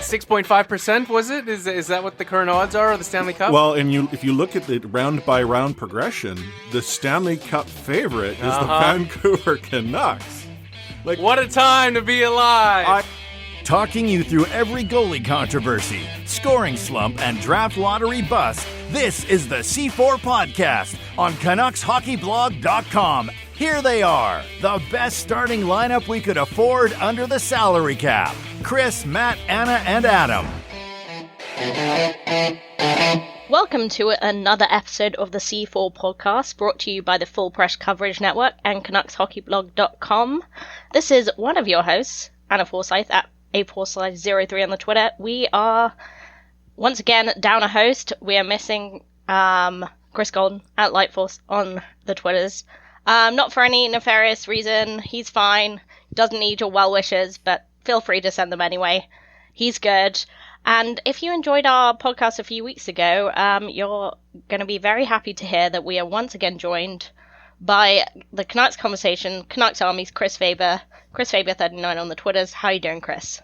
6.5%, was it? Is that what the current odds are of the Stanley Cup? Well, and if you look at the round-by-round progression, the Stanley Cup favorite is the Vancouver Canucks. Like, what a time to be alive! Talking you through every goalie controversy, scoring slump, and draft lottery bust, this is the C4 Podcast on CanucksHockeyBlog.com. Here they are, the best starting lineup we could afford under the salary cap. Chris, Matt, Anna, and Adam. Welcome to another episode of the C4 Podcast, brought to you by the Full Press Coverage Network and CanucksHockeyBlog.com. This is one of your hosts, Anna Forsyth at A4Forsyth03 on the Twitter. We are once again down a host. We are missing Chris Golden at Lightforce on the Twitters. Not for any nefarious reason. He's fine. Doesn't need your well wishes, but feel free to send them anyway. He's good. And if you enjoyed our podcast a few weeks ago, you're going to be very happy to hear that we are once again joined by the Canucks Conversation, Canucks Army's Chris Faber. Chris Faber39 on the Twitters. How are you doing, Chris?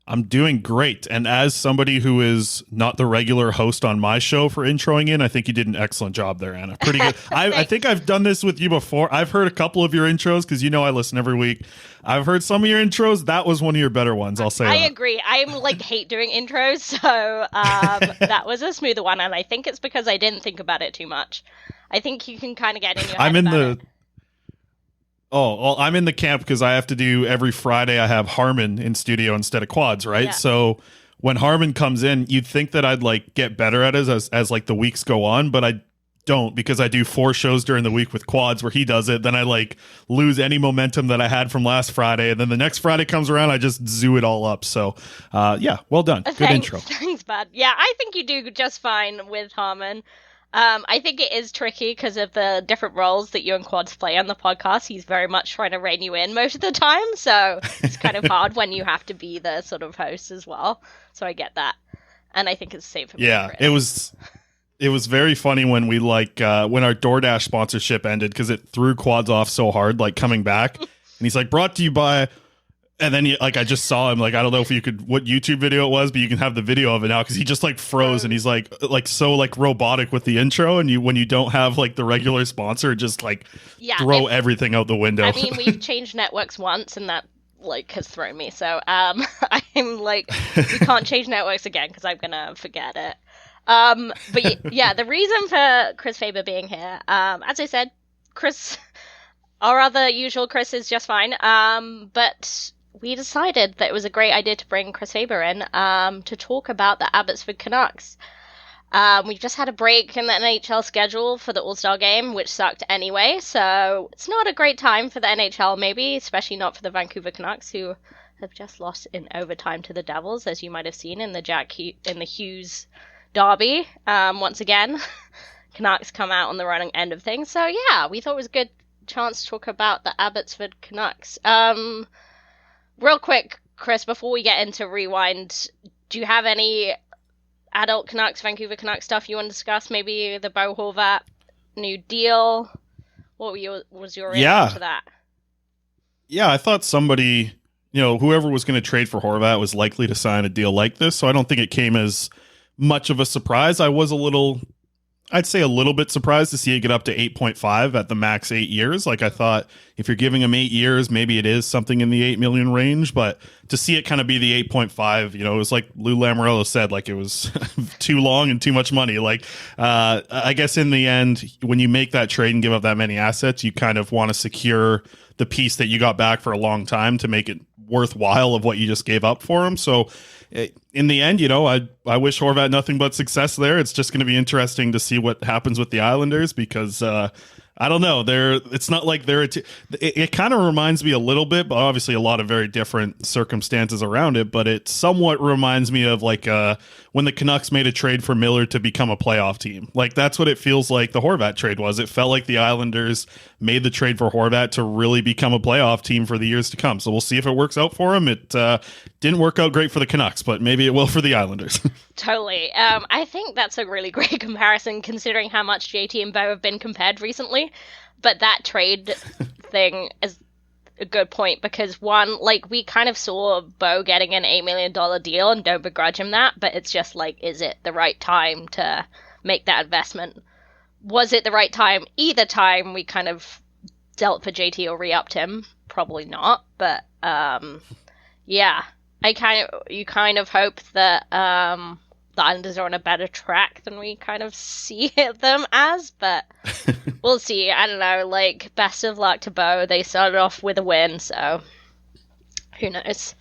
I'm doing great. And as somebody who is not the regular host on my show for introing in, I think you did an excellent job there, Anna. Pretty good. I think I've done this with you before. I've heard a couple of your intros because you know I listen every week. I've heard some of your intros. That was one of your better ones, I'll say. I agree. I'm hate doing intros, so that was a smoother one. And I think it's because I didn't think about it too much. I think you can kind of get in your head Oh, well, I'm in the camp because I have to do every Friday. I have Harmon in studio instead of Quads, right? Yeah. So when Harmon comes in, you'd think that I'd get better at it as the weeks go on, but I don't because I do 4 shows during the week with Quads where he does it. Then I lose any momentum that I had from last Friday, and then the next Friday comes around, I just zoo it all up. So, yeah, well done. Good intro. Thanks, bud. Yeah, I think you do just fine with Harmon. I think it is tricky because of the different roles that you and Quads play on the podcast. He's very much trying to rein you in most of the time, so it's kind of hard when you have to be the sort of host as well. So I get that, and I think it's the same for me. Yeah, it was very funny when we when our DoorDash sponsorship ended because it threw Quads off so hard, coming back, and he's like, brought to you by. And then I just saw him, I don't know if you could, what YouTube video it was, but you can have the video of it now because he just froze and he's so robotic with the intro. And when you don't have the regular sponsor, just throw everything out the window. I mean, we've changed networks once and that has thrown me. So I'm we can't change networks again because I'm going to forget it. But yeah, the reason for Chris Faber being here, as I said, Chris, our other usual Chris is just fine. But we decided that it was a great idea to bring Chris Faber in to talk about the Abbotsford Canucks. We just had a break in the NHL schedule for the All-Star game, which sucked anyway, so it's not a great time for the NHL maybe, especially not for the Vancouver Canucks, who have just lost in overtime to the Devils, as you might have seen in the Hughes derby. Once again, Canucks come out on the running end of things, so yeah, we thought it was a good chance to talk about the Abbotsford Canucks. Real quick, Chris, before we get into Rewind, do you have any adult Canucks, Vancouver Canucks stuff you want to discuss? Maybe the Bo Horvat new deal? What was your reaction to that? Yeah, I thought somebody, whoever was going to trade for Horvat was likely to sign a deal like this, so I don't think it came as much of a surprise. I was I'd say a little bit surprised to see it get up to 8.5 at the max 8 years. I thought if you're giving him 8 years, maybe it is something in the 8 million range, but to see it kind of be the 8.5, it was like Lou Lamoriello said, it was too long and too much money. I guess in the end, when you make that trade and give up that many assets, you kind of want to secure the piece that you got back for a long time to make it worthwhile of what you just gave up for him. So in the end, I wish Horvat nothing but success there. It's just going to be interesting to see what happens with the Islanders because I don't know. It's not like they're. It kind of reminds me a little bit, but obviously a lot of very different circumstances around it. But it somewhat reminds me of when the Canucks made a trade for Miller to become a playoff team. That's what it feels like the Horvat trade was. It felt like the Islanders made the trade for Horvat to really become a playoff team for the years to come. So we'll see if it works out for him. It didn't work out great for the Canucks, but maybe it will for the Islanders. Totally. I think that's a really great comparison considering how much JT and Bo have been compared recently. But that trade thing is a good point because one, like, we kind of saw Bo getting an $8 million deal and don't begrudge him that, but it's just like, is it the right time to make that investment? Was it the right time? Either time we kind of dealt for JT or re-upped him, probably not, but yeah, you kind of hope that the Islanders are on a better track than we kind of see them as, but we'll see. I don't know, like, best of luck to Bo. They started off with a win, so who knows?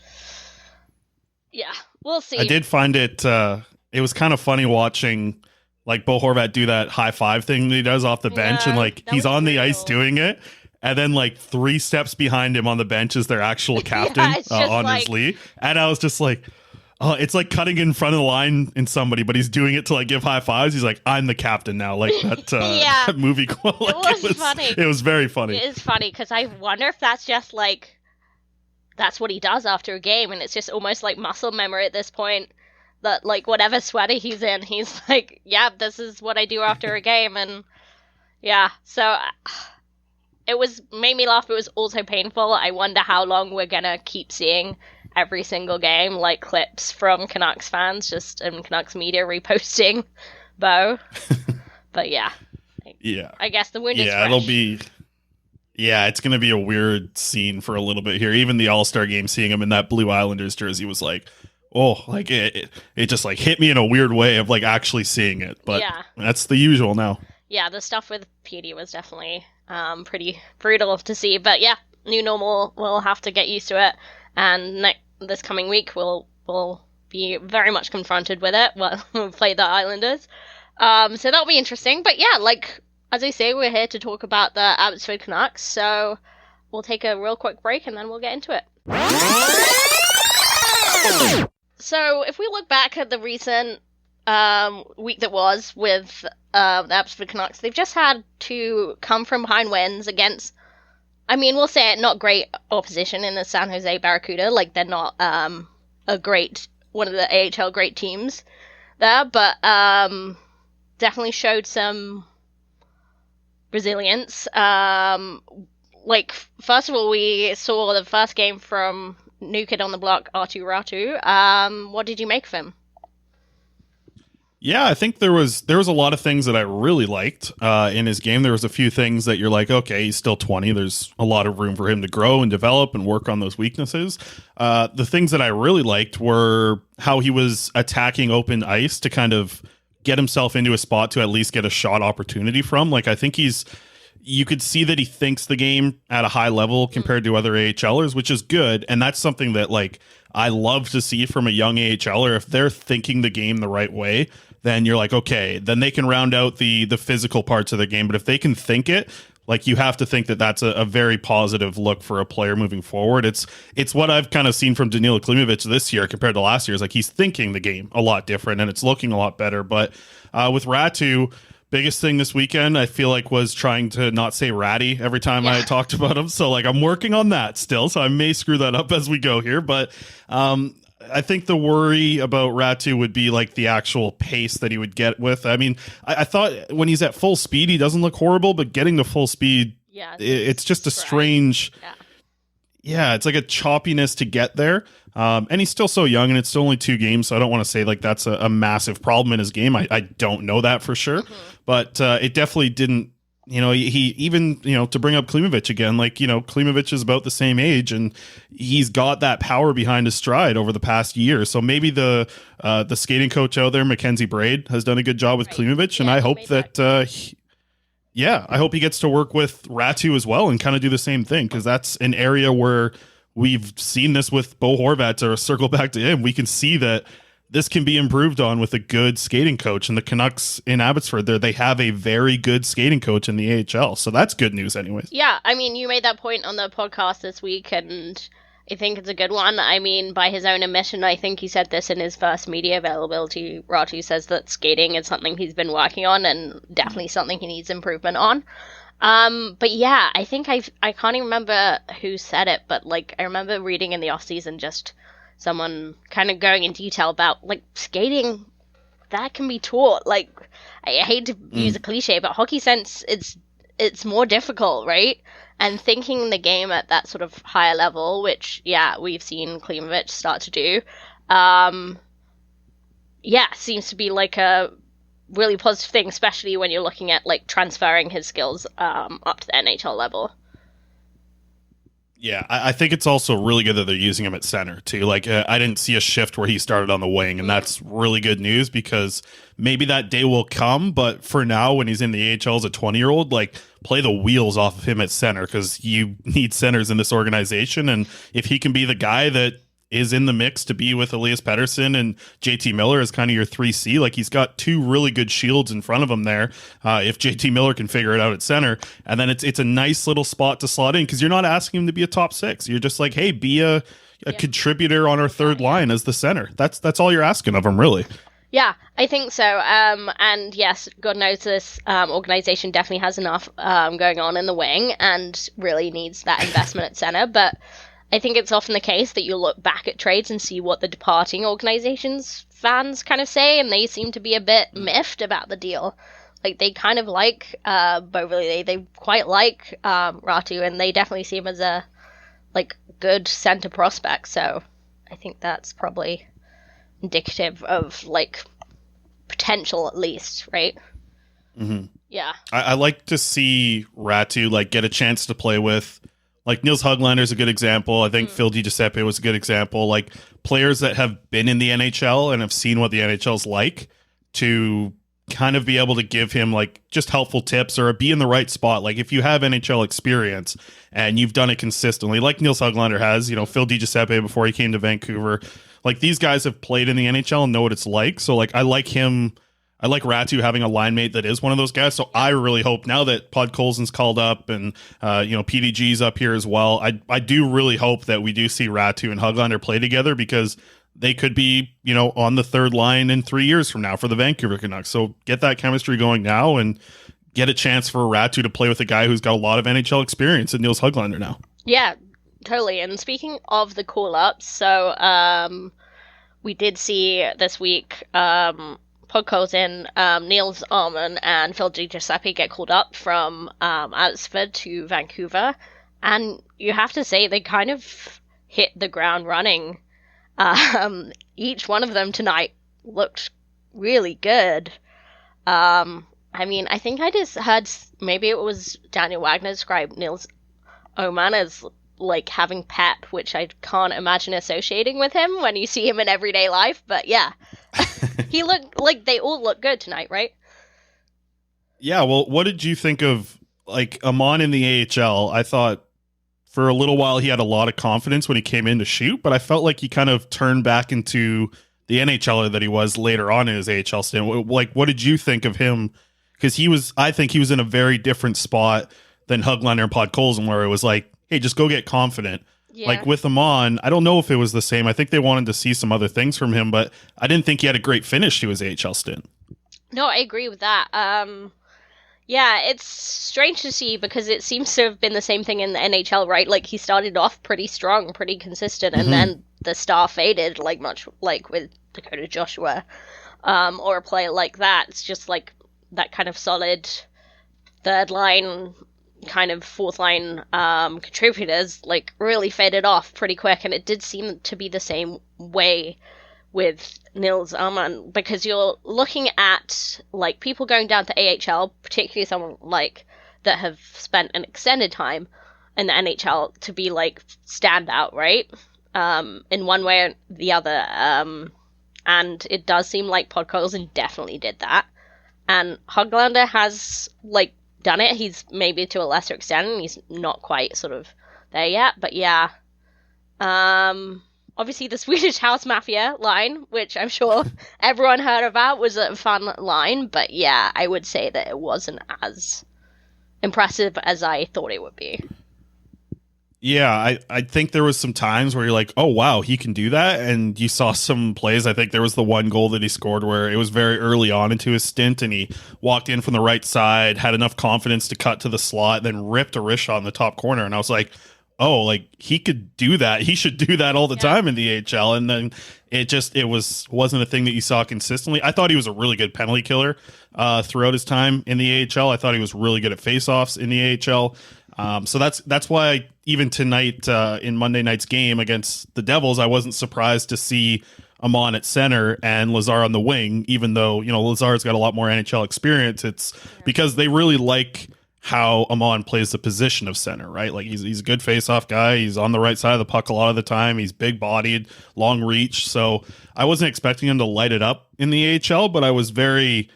Yeah, we'll see. I did find it was kind of funny watching, like, Bo Horvat do that high five thing that he does off the bench, and, like, he's on the ice doing it, and then, like, 3 steps behind him on the bench is their actual captain on his lead. And I was just like, oh, it's like cutting in front of the line in somebody, but he's doing it to, like, give high fives. He's like, I'm the captain now. Like that that movie quote. Like, it was funny. It was very funny. It is funny because I wonder if that's just, like, that's what he does after a game, and it's just almost like muscle memory at this point. That, like, whatever sweater he's in, he's like, yeah, this is what I do after a game. And yeah, so it made me laugh. It was also painful. I wonder how long we're gonna keep seeing every single game, like, clips from Canucks fans just in Canucks media reposting Bo. But yeah. I guess the wound is fresh. It's going to be a weird scene for a little bit here. Even the All-Star game, seeing him in that blue Islanders jersey was like, oh, like it just, like, hit me in a weird way of, like, actually seeing it. But that's the usual now. Yeah, the stuff with Petey was definitely pretty brutal to see. But yeah, new normal, we'll have to get used to it. And this coming week, we'll be very much confronted with it. We'll play the Islanders. So that'll be interesting. But yeah, like, as I say, we're here to talk about the Abbotsford Canucks. So we'll take a real quick break and then we'll get into it. So if we look back at the recent week that was with the Abbotsford Canucks, they've just had 2 come from behind wins against, I mean, we'll say it, not great opposition in the San Jose Barracuda. Like, they're not one of the AHL great teams there, but definitely showed some resilience. Like, first of all, we saw the first game from new kid on the block, Arttu Ratu. What did you make of him? Yeah, I think there was a lot of things that I really liked in his game. There was a few things that you're like, okay, he's still 20. There's a lot of room for him to grow and develop and work on those weaknesses. The things that I really liked were how he was attacking open ice to kind of get himself into a spot to at least get a shot opportunity from. Like, I think you could see that he thinks the game at a high level compared to other AHLers, which is good. And that's something that, like, I love to see from a young AHLer. If they're thinking the game the right way, then you're like, okay, then they can round out the physical parts of the game. But if they can think it, like, you have to think that that's a very positive look for a player moving forward. It's what I've kind of seen from Danila Klimovich this year compared to last year. Is like, he's thinking the game a lot different and it's looking a lot better. But with Ratu, biggest thing this weekend, I feel like, was trying to not say ratty every time I talked about him. So, like, I'm working on that still. So I may screw that up as we go here. But I think the worry about Ratu would be, like, the actual pace that he would get with. I mean, I thought when he's at full speed, he doesn't look horrible, but getting to full speed, it's just a strange... Yeah, it's like a choppiness to get there. And he's still so young, and it's still only 2 games, so I don't want to say, like, that's a massive problem in his game. I don't know that for sure. But it definitely didn't, he even, to bring up Klimovich again, like, Klimovich is about the same age, and he's got that power behind his stride over the past year. So maybe the skating coach out there, Mackenzie Braid, has done a good job with Klimovich, and I hope that... I hope he gets to work with Ratu as well and kind of do the same thing, because that's an area where we've seen this with Bo Horvat. To circle back to him, we can see that this can be improved on with a good skating coach. And the Canucks in Abbotsford, they have a very good skating coach in the AHL. So that's good news anyways. Yeah, I mean, you made that point on the podcast this week, and I think it's a good one. I mean, by his own admission, I think he said this in his first media availability. Ratu says that skating is something he's been working on and definitely something he needs improvement on. But yeah, I think I can't even remember who said it, but, like, I remember reading in the offseason just someone kind of going in detail about, like, skating, that can be taught. Like, I hate to use a cliche, but hockey sense, it's more difficult, right? and thinking the game at that sort of higher level, which, yeah, we've seen Klimovich start to do, seems to be like a really positive thing, especially when you're looking at like transferring his skills up to the NHL level. Yeah, I think it's also really good that they're using him at center too. Like, I didn't see a shift where he started on the wing, and that's really good news because maybe that day will come. But for now, when he's in the AHL as a 20-year-old, like, play the wheels off of him at center because you need centers in this organization. And if he can be the guy that is in the mix to be with Elias Pettersson and JT Miller as kind of your 3C. Like, he's got two really good shields in front of him there. If JT Miller can figure it out at center, and then it's a nice little spot to slot in because you're not asking him to be a top six. You're just like, hey, be a contributor on our third line as the center. That's all you're asking of him, really. Yeah, I think so. And yes, God knows this organization definitely has enough going on in the wing and really needs that investment at center. But I think it's often the case that you look back at trades and see what the departing organization's fans kind of say, and they seem to be a bit miffed about the deal. Like, they kind of like Beauvillier, they quite like Ratu, and they definitely see him as a like good center prospect. So I think that's probably indicative of like potential, at least, right? Mm-hmm. Yeah, I like to see Ratu like get a chance to play with. Like, Nils Höglander is a good example. I think Phil DiGiuseppe was a good example. Like, players that have been in the NHL and have seen what the NHL's like, to kind of be able to give him like just helpful tips or be in the right spot. Like, if you have NHL experience and you've done it consistently, like Nils Höglander has, you know, Phil DiGiuseppe before he came to Vancouver, like, these guys have played in the NHL and know what it's like. So like, I like Ratu having a line mate that is one of those guys. So I really hope now that Podkolzin's called up and, PDG's up here as well, I do really hope that we do see Ratu and Höglander play together because they could be, on the third line in 3 years from now for the Vancouver Canucks. So get that chemistry going now and get a chance for Ratu to play with a guy who's got a lot of NHL experience in Nils Höglander now. Yeah, totally. And speaking of the call-ups, so we did see this week Podkolzin, Niels Arman, and Phil DiGiuseppe get called up from Abbotsford to Vancouver, and you have to say they kind of hit the ground running. Each one of them tonight looked really good. I think I just heard maybe it was Daniel Wagner described Niels Oman as like having pep, which I can't imagine associating with him when you see him in everyday life. But yeah, he looked like they all look good tonight, right? Yeah. Well, what did you think of like Amon in the AHL? I thought for a little while he had a lot of confidence when he came in to shoot, but I felt like he kind of turned back into the NHLer that he was later on in his AHL stint. Like, what did you think of him? Because I think he was in a very different spot than Höglander and Podkolzin, where it was like, hey, just go get confident. Yeah. Like with Amon, I don't know if it was the same. I think they wanted to see some other things from him, but I didn't think he had a great finish to his AHL stint. No, I agree with that. Yeah, it's strange to see because it seems to have been the same thing in the NHL, right? Like, he started off pretty strong, pretty consistent, and then the star faded, like much like with Dakota Joshua, or a player like that. It's just like that kind of solid third line, kind of fourth line contributors like really faded off pretty quick, and it did seem to be the same way with Nils Arman, because you're looking at like people going down to AHL, particularly someone like that have spent an extended time in the NHL to be like standout, right? In one way or the other, and it does seem like Podkolzin definitely did that, and Höglander has like done it. He's maybe to a lesser extent, and he's not quite sort of there yet, but yeah. Obviously the Swedish House Mafia line, which I'm sure everyone heard about, was a fun line, but yeah, I would say that it wasn't as impressive as I thought it would be. Yeah, I think there was some times where you're like, oh, wow, he can do that. And you saw some plays. I think there was the one goal that he scored where it was very early on into his stint, and he walked in from the right side, had enough confidence to cut to the slot, then ripped a wrist shot in the top corner. And I was like, oh, like he could do that. He should do that all the time in the AHL. And then it wasn't a thing that you saw consistently. I thought he was a really good penalty killer throughout his time in the AHL. I thought he was really good at faceoffs in the AHL. So that's why even tonight in Monday night's game against the Devils, I wasn't surprised to see Amon at center and Lazar on the wing, even though, Lazar's got a lot more NHL experience. It's because they really like how Amon plays the position of center, right? Like he's a good face-off guy. He's on the right side of the puck a lot of the time. He's big-bodied, long reach. So I wasn't expecting him to light it up in the AHL, but I was very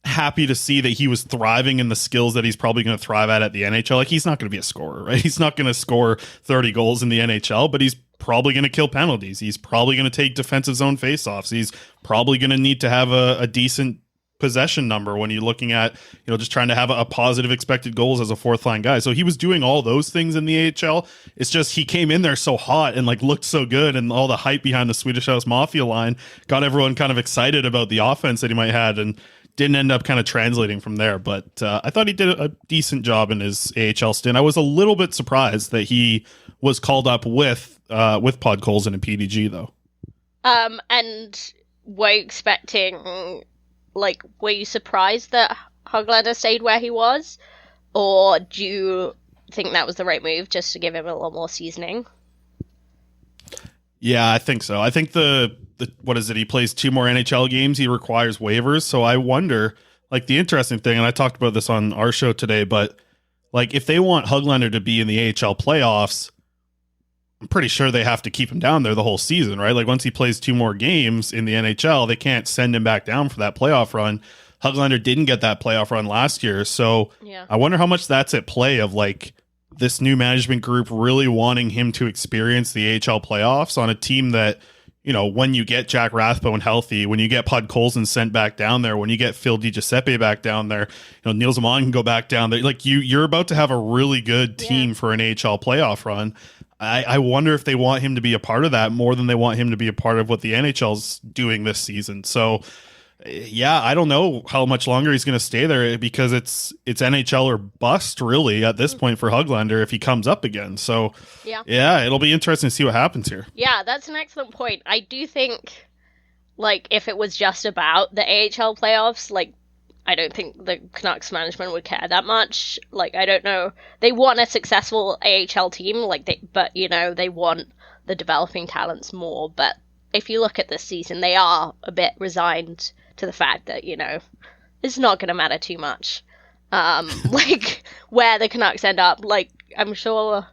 happy to see that he was thriving in the skills that he's probably going to thrive at the NHL. Like he's not going to be a scorer, right? He's not going to score 30 goals in the NHL, but he's probably going to kill penalties. He's probably going to take defensive zone faceoffs. He's probably going to need to have a decent possession number when you're looking at, just trying to have a positive expected goals as a fourth line guy. So he was doing all those things in the AHL. It's just he came in there so hot and looked so good, and all the hype behind the Swedish House Mafia line got everyone kind of excited about the offense that he might have, and didn't end up kind of translating from there. But I thought he did a decent job in his AHL stint. I was a little bit surprised that he was called up with Podkolzin and PDG though. And were you expecting, were you surprised that Höglander stayed where he was? Or do you think that was the right move just to give him a little more seasoning? Yeah, I think so. I think the what is it? He plays 2 more NHL games. He requires waivers. So I wonder, the interesting thing, and I talked about this on our show today, but if they want Höglander to be in the AHL playoffs, I'm pretty sure they have to keep him down there the whole season, right? Once he plays 2 more games in the NHL, they can't send him back down for that playoff run. Höglander didn't get that playoff run last year. So yeah. I wonder how much that's at play of this new management group really wanting him to experience the AHL playoffs on a team that, when you get Jack Rathbone healthy, when you get Podkolzin sent back down there, when you get Phil DiGiuseppe back down there, Niels Amon can go back down there. You're about to have a really good team for an AHL playoff run. I wonder if they want him to be a part of that more than they want him to be a part of what the NHL's doing this season. So, yeah, I don't know how much longer he's going to stay there because it's NHL or bust really at this point for Höglander if he comes up again. So, yeah, it'll be interesting to see what happens here. Yeah, that's an excellent point. I do think, if it was just about the AHL playoffs, I don't think the Canucks management would care that much. I don't know. They want a successful AHL team, but they want the developing talents more. But if you look at this season, they are a bit resigned to the fact that, it's not going to matter too much. Where the Canucks end up, I'm sure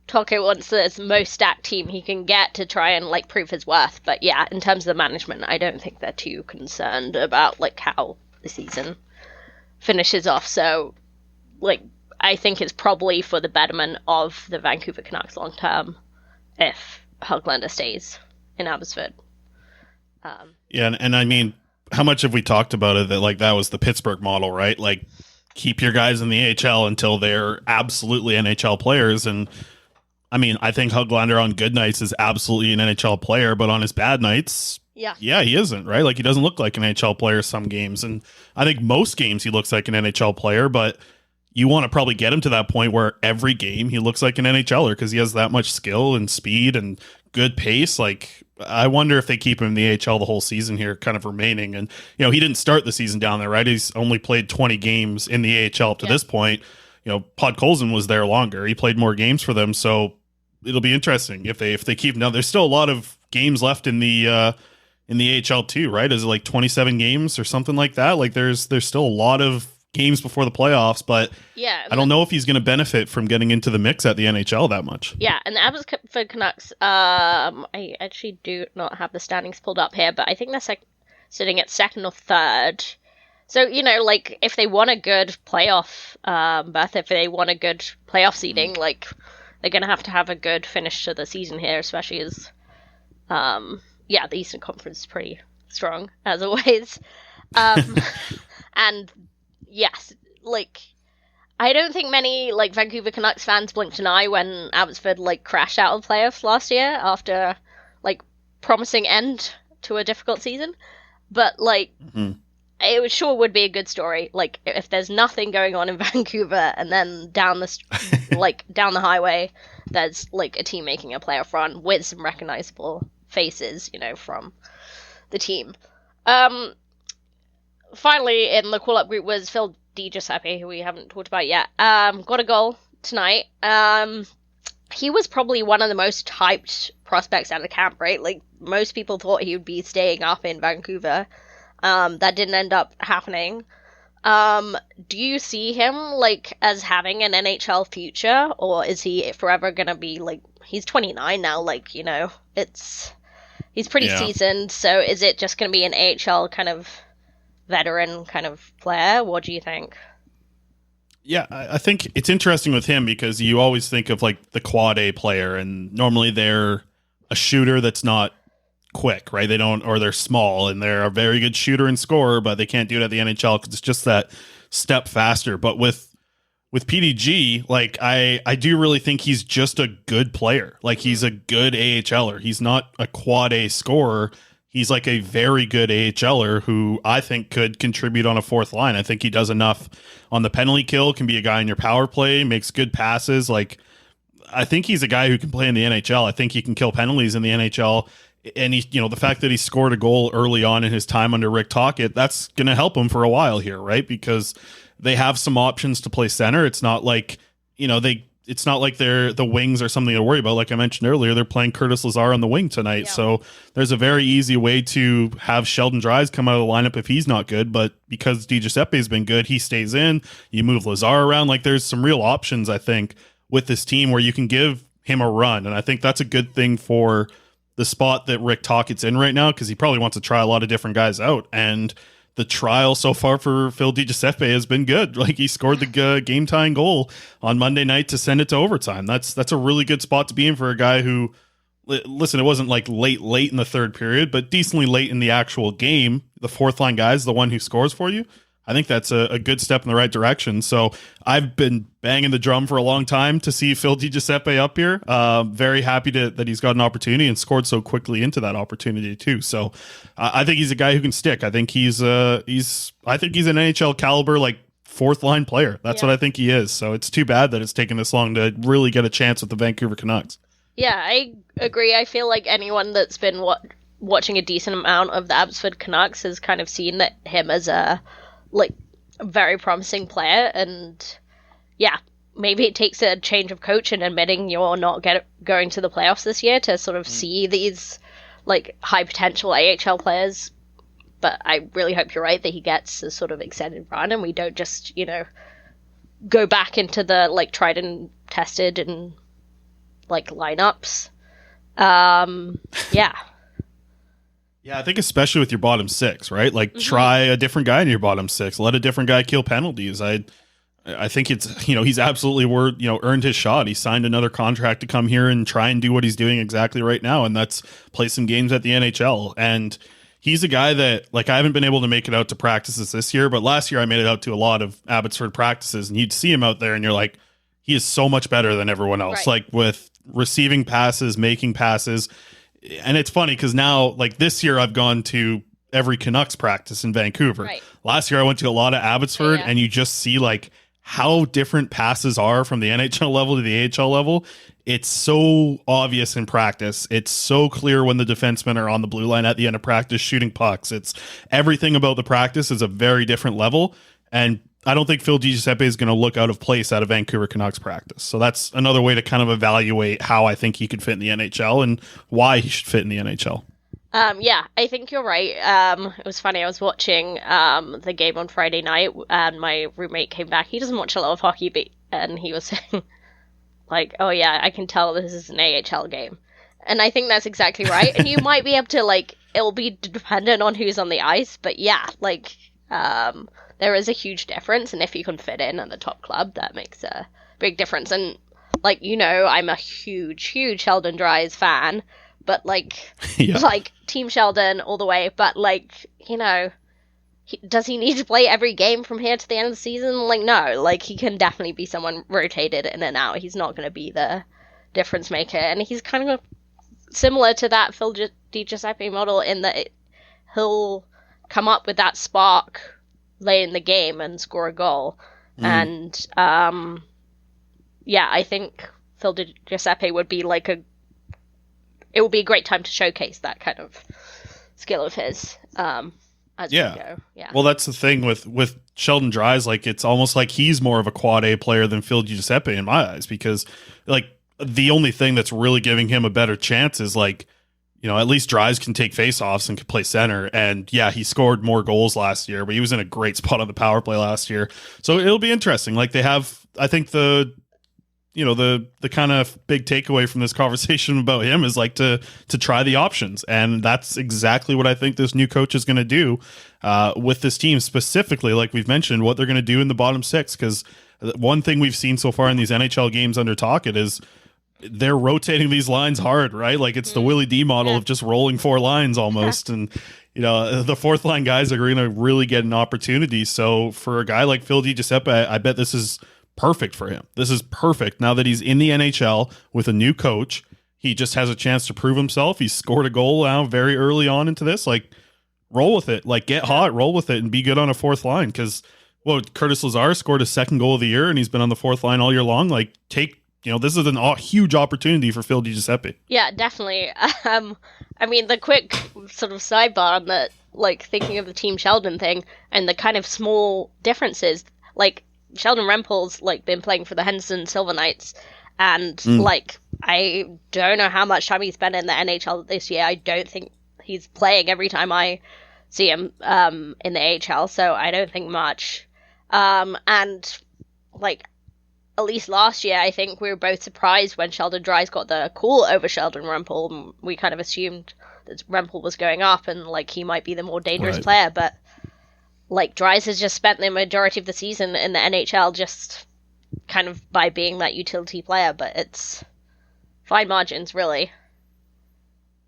Toko wants the most stacked team he can get to try and, prove his worth. But yeah, in terms of the management, I don't think they're too concerned about, how the season finishes off. So, I think it's probably for the betterment of the Vancouver Canucks long term if Höglander stays in Abbotsford. Yeah, and I mean, how much have we talked about it that that was the Pittsburgh model, right? Keep your guys in the AHL until they're absolutely NHL players. And I mean, I think Höglander on good nights is absolutely an NHL player, but on his bad nights, yeah, he isn't, right? He doesn't look like an NHL player some games. And I think most games he looks like an NHL player, but you want to probably get him to that point where every game he looks like an NHLer because he has that much skill and speed and good pace. I wonder if they keep him in the AHL the whole season here, kind of remaining. And, he didn't start the season down there, right? He's only played 20 games in the AHL up to this point. Podkolzin was there longer. He played more games for them. So it'll be interesting if they keep him. Now, there's still a lot of games left in the AHL too, right? Is it 27 games or something like that? There's still a lot of games before the playoffs, but I don't know if he's going to benefit from getting into the mix at the NHL that much. Yeah, and the Abbotsford Canucks, I actually do not have the standings pulled up here, but I think they're sitting at second or third. So, if they want a good playoff berth, if they want a good playoff seeding, they're going to have a good finish to the season here, especially as, the Eastern Conference is pretty strong, as always. And yes, I don't think many Vancouver Canucks fans blinked an eye when Abbotsford crashed out of playoffs last year after promising end to a difficult season. But it sure would be a good story. If there's nothing going on in Vancouver, and then down the down the highway, there's a team making a playoff run with some recognizable faces, from the team. Finally, in the call-up group was Phil DiGiuseppe, who we haven't talked about yet. Got a goal tonight. He was probably one of the most hyped prospects out of camp, right? Like, most people thought he would be staying up in Vancouver. That didn't end up happening. Do you see him, like, as having an NHL future, or is he forever gonna be, like, he's 29 now, like, you know, he's pretty seasoned, so is it just gonna be an AHL kind of veteran kind of player? What do you think? Yeah, I think it's interesting with him because you always think of like the quad A player, and normally they're a shooter that's not quick, right? They don't, or they're small and they're a very good shooter and scorer, but they can't do it at the NHL because it's just that step faster. But with PDG, like I do really think he's just a good player. Like he's a good AHLer. He's not a quad A scorer. He's like a very good AHLer who I think could contribute on a fourth line. I think he does enough on the penalty kill, can be a guy in your power play, makes good passes. Like, I think he's a guy who can play in the NHL. I think he can kill penalties in the NHL. And he, you know, the fact that he scored a goal early on in his time under Rick Tocchet, that's going to help him for a while here, right? Because they have some options to play center. It's not like, you know, it's not like they're the wings or something to worry about. Like I mentioned earlier, they're playing Curtis Lazar on the wing tonight. Yeah. So there's a very easy way to have Sheldon Dries come out of the lineup if he's not good. But because DiGiuseppe's been good, he stays in. You move Lazar around. Like there's some real options, I think, with this team where you can give him a run. And I think that's a good thing for the spot that Rick Tocchet's in right now, because he probably wants to try a lot of different guys out. And the trial so far for Phil DiGiuseppe has been good. Like he scored the game-tying goal on Monday night to send it to overtime. That's a really good spot to be in for a guy who, listen, it wasn't like late in the third period, but decently late in the actual game. The fourth line guy is the one who scores for you. I think that's a good step in the right direction. So I've been banging the drum for a long time to see Phil DiGiuseppe up here. Very happy that he's got an opportunity and scored so quickly into that opportunity too. So I think he's a guy who can stick. I think he's an NHL caliber, like fourth line player. That's what I think he is. So it's too bad that it's taken this long to really get a chance with the Vancouver Canucks. Yeah, I agree. I feel like anyone that's been watching a decent amount of the Abbotsford Canucks has kind of seen him as a very promising player, and maybe it takes a change of coach and admitting you're not going to the playoffs this year to sort of see these like high potential AHL players. But I really hope you're right that he gets a sort of extended run and we don't just, you know, go back into the like tried and tested and like lineups. Yeah, I think especially with your bottom six, right? Like try a different guy in your bottom six. Let a different guy kill penalties. I think it's, you know, he's absolutely earned his shot. He signed another contract to come here and try and do what he's doing exactly right now, and that's play some games at the NHL. And he's a guy that, like, I haven't been able to make it out to practices this year, but last year I made it out to a lot of Abbotsford practices, and you'd see him out there and you're like, he is so much better than everyone else. Right. Like with receiving passes, making passes. And it's funny because now, like this year, I've gone to every Canucks practice in Vancouver. Right. Last year, I went to a lot of Abbotsford, and you just see like how different passes are from the NHL level to the AHL level. It's so obvious in practice. It's so clear when the defensemen are on the blue line at the end of practice shooting pucks. It's everything about the practice is a very different level. And I don't think Phil DiGiuseppe is going to look out of place at a Vancouver Canucks practice. So that's another way to kind of evaluate how I think he could fit in the NHL and why he should fit in the NHL. I think you're right. It was funny. I was watching the game on Friday night, and my roommate came back. He doesn't watch a lot of hockey, and he was saying, like, oh yeah, I can tell this is an AHL game. And I think that's exactly right. And you might be able to, like, it'll be dependent on who's on the ice, but yeah, like, there is a huge difference, and if you can fit in at the top club, that makes a big difference. And, like, you know, I'm a huge Sheldon Dries fan, but, like, like, Team Sheldon all the way, but, like, you know, does he need to play every game from here to the end of the season? Like, no. Like, he can definitely be someone rotated in and out. He's not going to be the difference maker, and he's kind of similar to that Phil DiGiuseppe model in that he'll come up with that spark late in the game and score a goal. And I think Phil DiGiuseppe would be like it would be a great time to showcase that kind of skill of his. as we go. Yeah. Well, that's the thing with Sheldon Dries. Like, it's almost like he's more of a quad A player than Phil Giuseppe in my eyes, because like the only thing that's really giving him a better chance is like, you know, at least Dries can take faceoffs and can play center. And yeah, he scored more goals last year, but he was in a great spot on the power play last year. So it'll be interesting. Like, they have, I think the kind of big takeaway from this conversation about him is like to try the options. And that's exactly what I think this new coach is going to do with this team, specifically, like we've mentioned, what they're going to do in the bottom six. Because one thing we've seen so far in these NHL games under Tocchet is they're rotating these lines hard, right? Like, it's the Willie D model of just rolling four lines almost. And, you know, the fourth line guys are going to really get an opportunity. So for a guy like Phil Giuseppe, I bet this is perfect for him. This is perfect. Now that he's in the NHL with a new coach, he just has a chance to prove himself. He scored a goal now very early on into this. Like, roll with it. Like, get hot, roll with it, and be good on a fourth line. Because, well, Curtis Lazar scored his second goal of the year, and he's been on the fourth line all year long. Like, this is a huge opportunity for Phil Giuseppe. Yeah, definitely. I mean, the quick sort of sidebar on the, like, thinking of the Team Sheldon thing and the kind of small differences, like, Sheldon Rempel's, like, been playing for the Henderson Silver Knights, and, like, I don't know how much time he's spent in the NHL this year. I don't think he's playing every time I see him in the AHL, so I don't think much. And, like, at least last year, I think we were both surprised when Sheldon Dries got the call over Sheldon Rempel, and we kind of assumed that Rempel was going up and, like, he might be the more dangerous player, but, like, Dries has just spent the majority of the season in the NHL just kind of by being that utility player, but it's fine margins, really.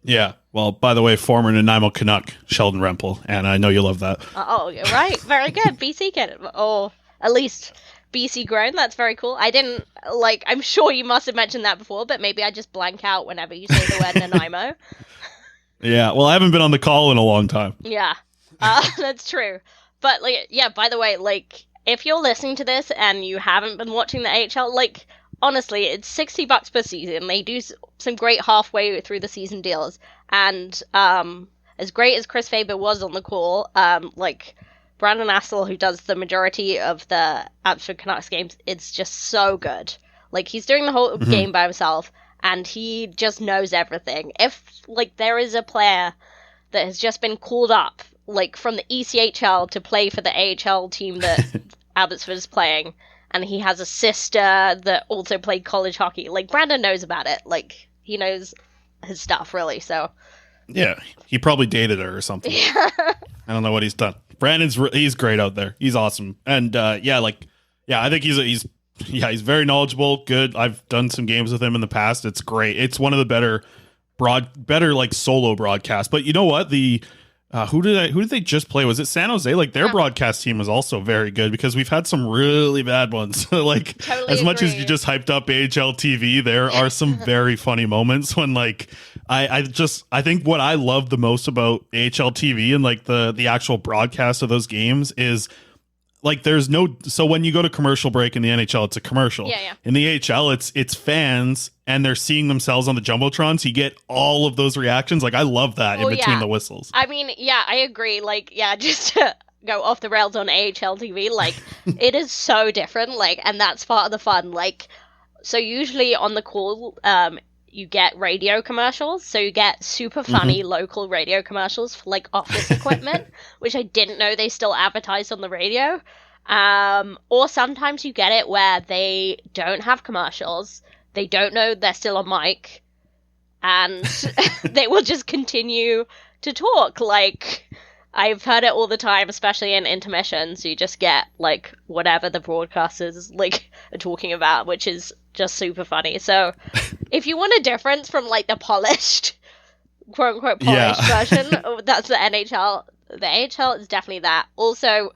Yeah. Well, by the way, former Nanaimo Canuck, Sheldon Rempel, and I know you love that. Oh, right. Very good. BC kid. Or at least BC grown. That's very cool. I didn't, like, I'm sure you must have mentioned that before, but maybe I just blank out whenever you say the word Nanaimo. Yeah. Well, I haven't been on the call in a long time. Yeah. That's true. But, like, yeah, by the way, like, if you're listening to this and you haven't been watching the AHL, like, honestly, it's $60 per season. They do some great halfway through the season deals. And as great as Chris Faber was on the call, like, Brandon Astle, who does the majority of the Amsterdam Canucks games, it's just so good. Like, he's doing the whole game by himself, and he just knows everything. If, like, there is a player that has just been called up, like, from the ECHL to play for the AHL team that Abbotsford is playing, and he has a sister that also played college hockey, like, Brandon knows about it. Like, he knows his stuff, really, so. Yeah, he probably dated her or something. I don't know what he's done. He's great out there. He's awesome. And I think he's very knowledgeable, good. I've done some games with him in the past. It's great. It's one of the better like solo broadcasts. But you know what? Who did they just play? Was it San Jose? Like, their broadcast team was also very good, because we've had some really bad ones. Like, totally as much agree. as you just hyped up AHL TV, there are some very funny moments when, like, I think what I love the most about AHL TV and, like, the actual broadcast of those games is, like, so when you go to commercial break in the NHL, it's a commercial. Yeah. In the AHL, it's fans and they're seeing themselves on the Jumbotron, so you get all of those reactions. Like, I love that in between the whistles. I mean, yeah, I agree. Like, yeah, just to go off the rails on AHL TV, like, it is so different, like, and that's part of the fun. Like, so usually on the call, you get radio commercials, so you get super funny local radio commercials for, like, office equipment, which I didn't know they still advertised on the radio. Or sometimes you get it where they don't have commercials, they don't know they're still on mic, and they will just continue to talk. Like, I've heard it all the time, especially in intermissions. You just get, like, whatever the broadcasters, like, are talking about, which is just super funny. So if you want a difference from, like, the polished, quote-unquote polished version, that's the NHL. The AHL is definitely that. Also,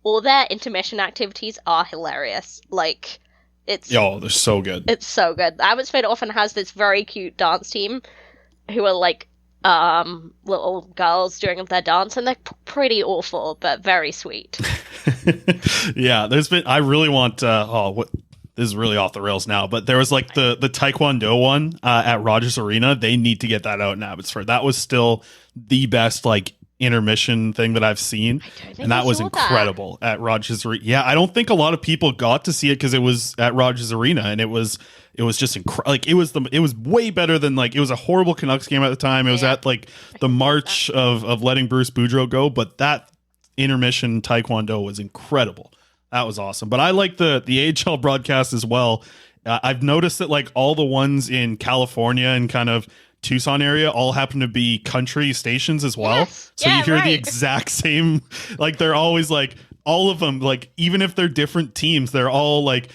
all their intermission activities are hilarious. Like, they're so good. It's so good. Abbotsford often has this very cute dance team who are, like, little girls doing their dance, and they're pretty awful, but very sweet. Yeah, I really want, this is really off the rails now, but there was, like, the Taekwondo one at Rogers Arena. They need to get that out in Abbotsford. That was still the best, like, intermission thing that I've seen, and that was incredible at Rogers Arena. Yeah, I don't think a lot of people got to see it because it was at Rogers Arena, and it was just like it was way better than like it was a horrible Canucks game at the time. It was at like the march of letting Bruce Boudreau go, but that intermission taekwondo was incredible. That was awesome. But I like the AHL broadcast as well. I've noticed that like all the ones in California and kind of Tucson area all happen to be country stations as well. Yes. So you hear the exact same, like they're always like all of them, like even if they're different teams, they're all like,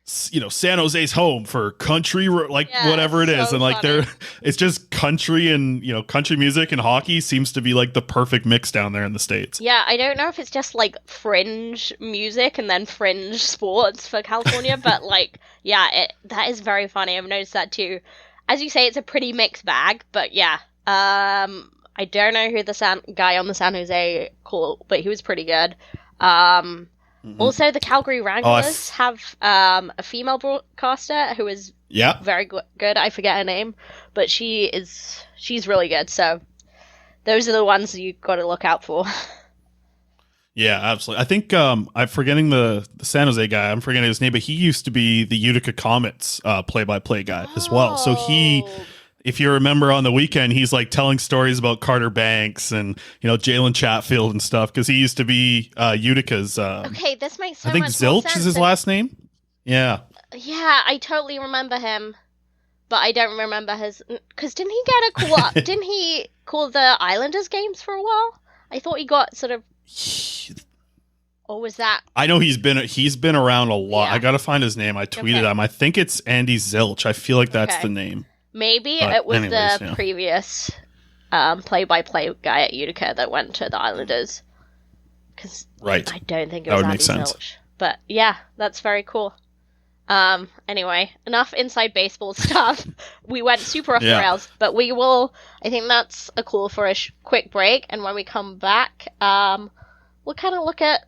San Jose's home for country, whatever it is. So and like it's just country and, country music and hockey seems to be like the perfect mix down there in the States. Yeah. I don't know if it's just like fringe music and then fringe sports for California, but like, that is very funny. I've noticed that too. As you say, it's a pretty mixed bag, but yeah. I don't know who the guy on the San Jose called, but he was pretty good. Also, the Calgary Wranglers have a female broadcaster who is very good. I forget her name, but she's really good. So those are the ones you got to look out for. Yeah, absolutely. I think I'm forgetting the San Jose guy. I'm forgetting his name, but he used to be the Utica Comets play-by-play guy as well. So he, if you remember on the weekend, he's like telling stories about Carter Banks and Jalen Chatfield and stuff because he used to be Utica's. Okay, this makes so I think much Zilch sense is his last name. Yeah. Yeah, I totally remember him, but I don't remember his. Because didn't he get a call up? Didn't he call the Islanders games for a while? I thought he got sort of. Or was that? I know he's been around a lot. Yeah. I gotta find his name. I tweeted him. I think it's Andy Zilch. I feel like that's the name. Maybe it was the previous play-by-play guy at Utica that went to the Islanders. Because I don't think it was Andy Zilch. But yeah, that's very cool. Anyway, enough inside baseball stuff. We went super off the rails, but we will. I think that's a call for a quick break, and when we come back, we'll kind of look at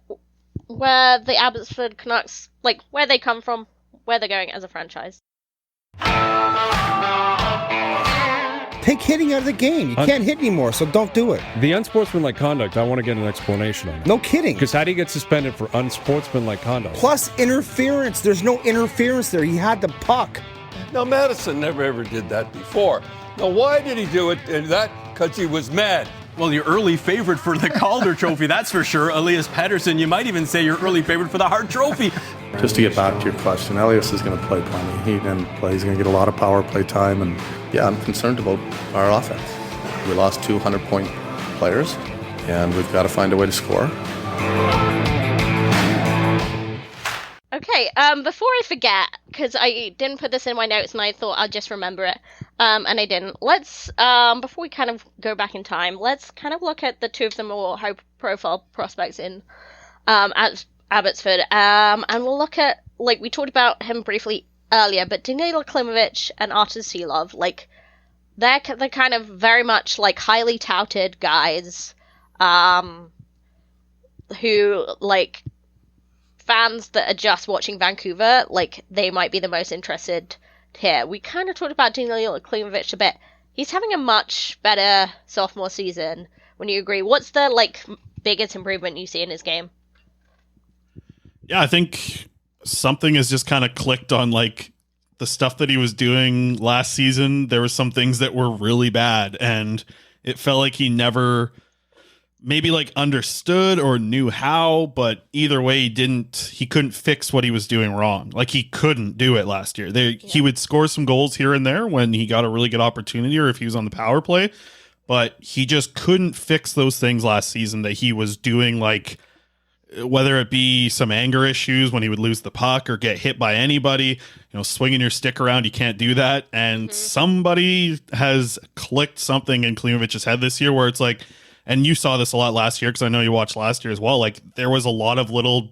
where the Abbotsford Canucks, like where they come from, where they're going as a franchise. Take hitting out of the game. You can't hit anymore, so don't do it. The unsportsmanlike conduct, I want to get an explanation on it. No kidding. Because how do you get suspended for unsportsmanlike conduct? Plus interference. There's no interference there. He had the puck. Now, Madison never ever did that before. Now, why did he do it? And that because he was mad. Well, your early favorite for the Calder Trophy, that's for sure. Elias Pettersson, you might even say your early favorite for the Hart Trophy. Just to get back to your question, Elias is going to play plenty. He's going to get a lot of power play time. And yeah, I'm concerned about our offense. We lost 200-point players, and we've got to find a way to score. Okay, before I forget, because I didn't put this in my notes and I thought I'd just remember it, and I didn't. Let's, before we kind of go back in time, let's kind of look at the two of the more high-profile prospects in at Abbotsford, and we'll look at, like, we talked about him briefly earlier, but Danilo Klimovich and Artur Silov, like, they're kind of very much, like, highly touted guys, who, like, fans that are just watching Vancouver, like, they might be the most interested here. We kind of talked about Danilo Klimovich a bit. He's having a much better sophomore season. When you agree, what's the, like, biggest improvement you see in his game? Yeah, I think something has just kind of clicked on, like, the stuff that he was doing last season. There were some things that were really bad, and it felt like he never maybe, like, understood or knew how, but either way, he couldn't fix what he was doing wrong. Like, he couldn't do it last year. He would score some goals here and there when he got a really good opportunity or if he was on the power play, but he just couldn't fix those things last season that he was doing, like, whether it be some anger issues when he would lose the puck or get hit by anybody, swinging your stick around, you can't do that. And somebody has clicked something in Klimovich's head this year where it's like, and you saw this a lot last year because I know you watched last year as well, like there was a lot of little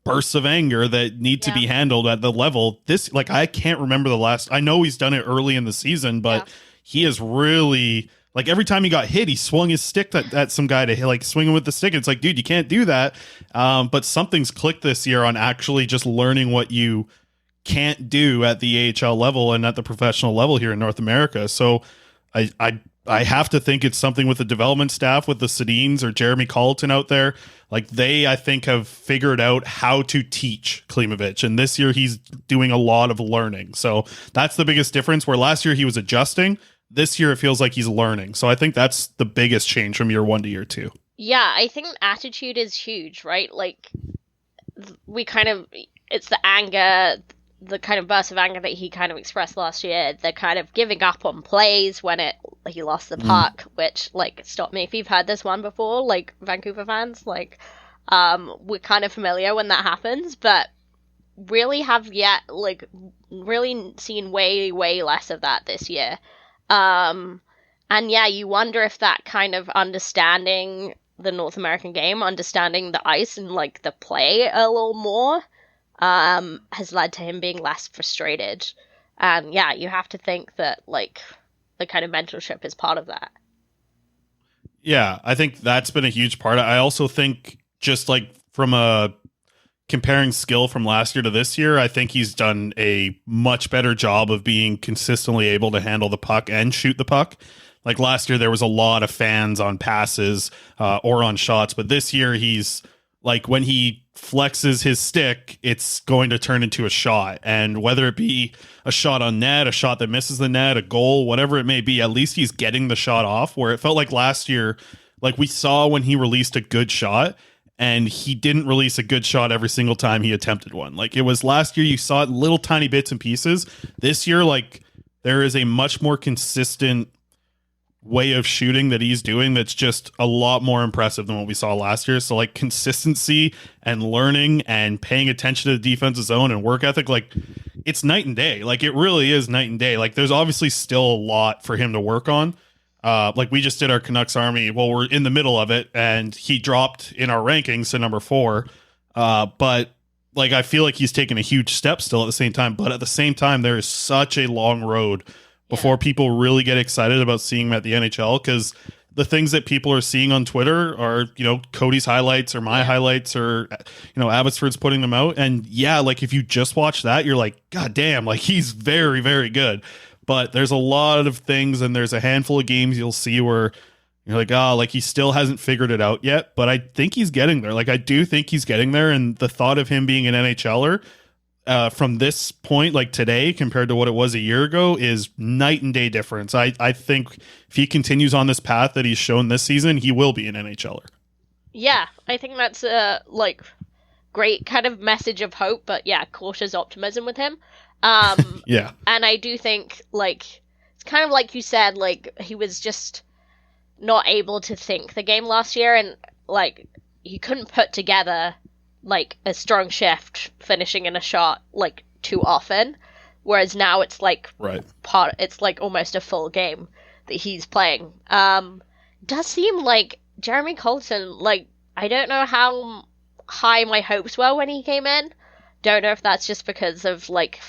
bursts of anger that need to be handled at the level. This, like, I can't remember the last, I know he's done it early in the season, but he is really, like, every time he got hit, he swung his stick at some guy to hit, like, swing him with the stick. It's like, dude, you can't do that. But something's clicked this year on actually just learning what you can't do at the AHL level and at the professional level here in North America. So I I have to think it's something with the development staff, with the Sedins or Jeremy Colleton out there. Like they, I think, have figured out how to teach Klimovich. And this year he's doing a lot of learning. So that's the biggest difference, where last year he was adjusting. This year it feels like he's learning. So I think that's the biggest change from year 1 to year 2. Yeah, I think attitude is huge, right? Like, it's the anger, the kind of burst of anger that he kind of expressed last year, the kind of giving up on plays when he lost the puck, which, like, stop me if you've heard this one before, like, Vancouver fans, like, we're kind of familiar when that happens, but really really seen way, way less of that this year. And yeah, you wonder if that kind of understanding the North American game, understanding the ice and, like, the play a little more, has led to him being less frustrated. And yeah, you have to think that, like, the kind of mentorship is part of that. Yeah, I think that's been a huge part. I also think, just like from a comparing skill from last year to this year, I think he's done a much better job of being consistently able to handle the puck and shoot the puck. Like last year, there was a lot of fans on passes or on shots, but this year he's like, when he flexes his stick, it's going to turn into a shot. And whether it be a shot on net, a shot that misses the net, a goal, whatever it may be, at least he's getting the shot off, where it felt like last year, like we saw when he released a good shot, and he didn't release a good shot every single time he attempted one. Like it was last year, you saw it little tiny bits and pieces. This year, like there is a much more consistent way of shooting that he's doing that's just a lot more impressive than what we saw last year. So like consistency and learning and paying attention to the defensive zone and work ethic, like it's night and day. Like it really is night and day. Like there's obviously still a lot for him to work on. Like we just did our Canucks Army. Well, we're in the middle of it, and he dropped in our rankings to number 4. But like I feel like he's taken a huge step still at the same time. But at the same time, there is such a long road before people really get excited about seeing him at the NHL, because the things that people are seeing on Twitter are, you know, Cody's highlights or my highlights, or, you know, Abbotsford's putting them out. And yeah, like if you just watch that, you're like, God damn, like he's very, very good. But there's a lot of things, and there's a handful of games you'll see where you're like, oh, like he still hasn't figured it out yet. But I think he's getting there. Like I do think he's getting there. And the thought of him being an NHLer from this point, like today, compared to what it was a year ago, is night and day difference. I think if he continues on this path that he's shown this season, he will be an NHLer. Yeah, I think that's a like great kind of message of hope, but yeah, cautious optimism with him. Yeah, and I do think like it's kind of like you said, like he was just not able to think the game last year, and like he couldn't put together like a strong shift finishing in a shot like too often, whereas now it's like it's like almost a full game that he's playing. Does seem like Jeremy Colleton, like I don't know how high my hopes were when he came in. Don't know if that's just because of like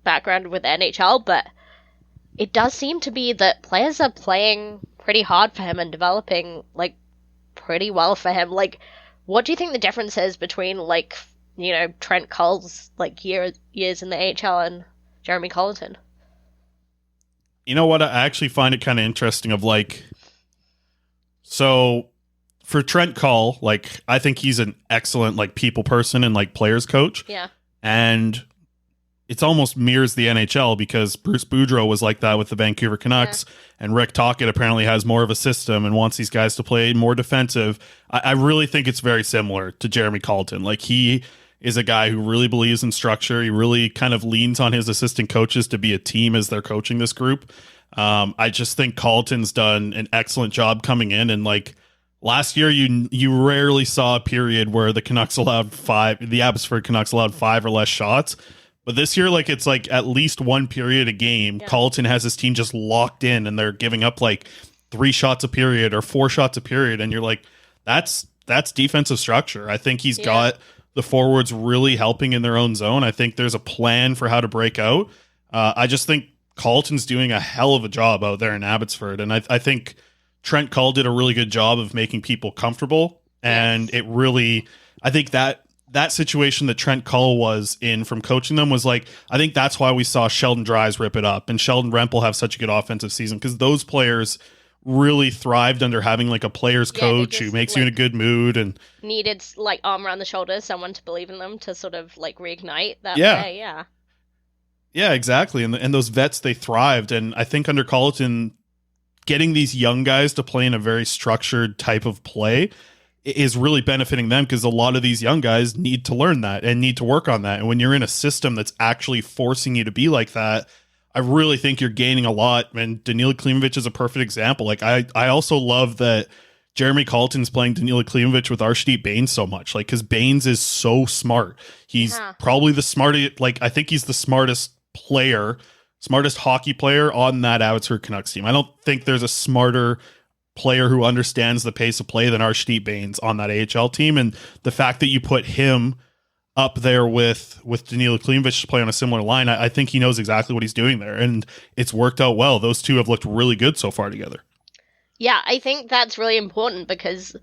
background with NHL, but it does seem to be that players are playing pretty hard for him and developing like pretty well for him. Like, what do you think the difference is between, like, you know, Trent Cull's, like, years in the AHL and Jeremy Colleton? You know what? I actually find it kind of interesting of, like, so for Trent Cull, like, I think he's an excellent, like, people person and, like, players coach. Yeah. And it's almost mirrors the NHL, because Bruce Boudreau was like that with the Vancouver Canucks, and Rick Tocchet apparently has more of a system and wants these guys to play more defensive. I really think it's very similar to Jeremy Colleton. Like, he is a guy who really believes in structure. He really kind of leans on his assistant coaches to be a team as they're coaching this group. I just think Colleton's done an excellent job coming in, and like last year, you rarely saw a period where the Abbotsford Canucks allowed 5 or less shots. But this year, like it's like at least one period a game, Colleton has his team just locked in, and they're giving up like 3 shots a period or 4 shots a period, and you're like, that's defensive structure. I think he's got the forwards really helping in their own zone. I think there's a plan for how to break out. I just think Colleton's doing a hell of a job out there in Abbotsford, and I think Trent Cull did a really good job of making people comfortable, and it really, I think that situation that Trent Cull was in from coaching them was like, I think that's why we saw Sheldon Dries rip it up and Sheldon Rempel have such a good offensive season, because those players really thrived under having like a player's coach who makes you in a good mood and needed like arm around the shoulders, someone to believe in them to sort of like reignite that play. Yeah, exactly. And those vets, they thrived. And I think under Colleton, getting these young guys to play in a very structured type of play is really benefiting them, because a lot of these young guys need to learn that and need to work on that. And when you're in a system that's actually forcing you to be like that, I really think you're gaining a lot. And Danila Klimovich is a perfect example. Like I also love that Jeremy Colleton's playing Danila Klimovich with Arshdeep Bains so much, like, because Bains is so smart. He's probably the smartest, like, I think he's the smartest hockey player on that Abbotsford Canucks team. I don't think there's a smarter player who understands the pace of play than Arshdeep Bains on that AHL team. And the fact that you put him up there with Danila Klimovich to play on a similar line, I think he knows exactly what he's doing there, and it's worked out well. Those two have looked really good so far together. Yeah, I think that's really important, because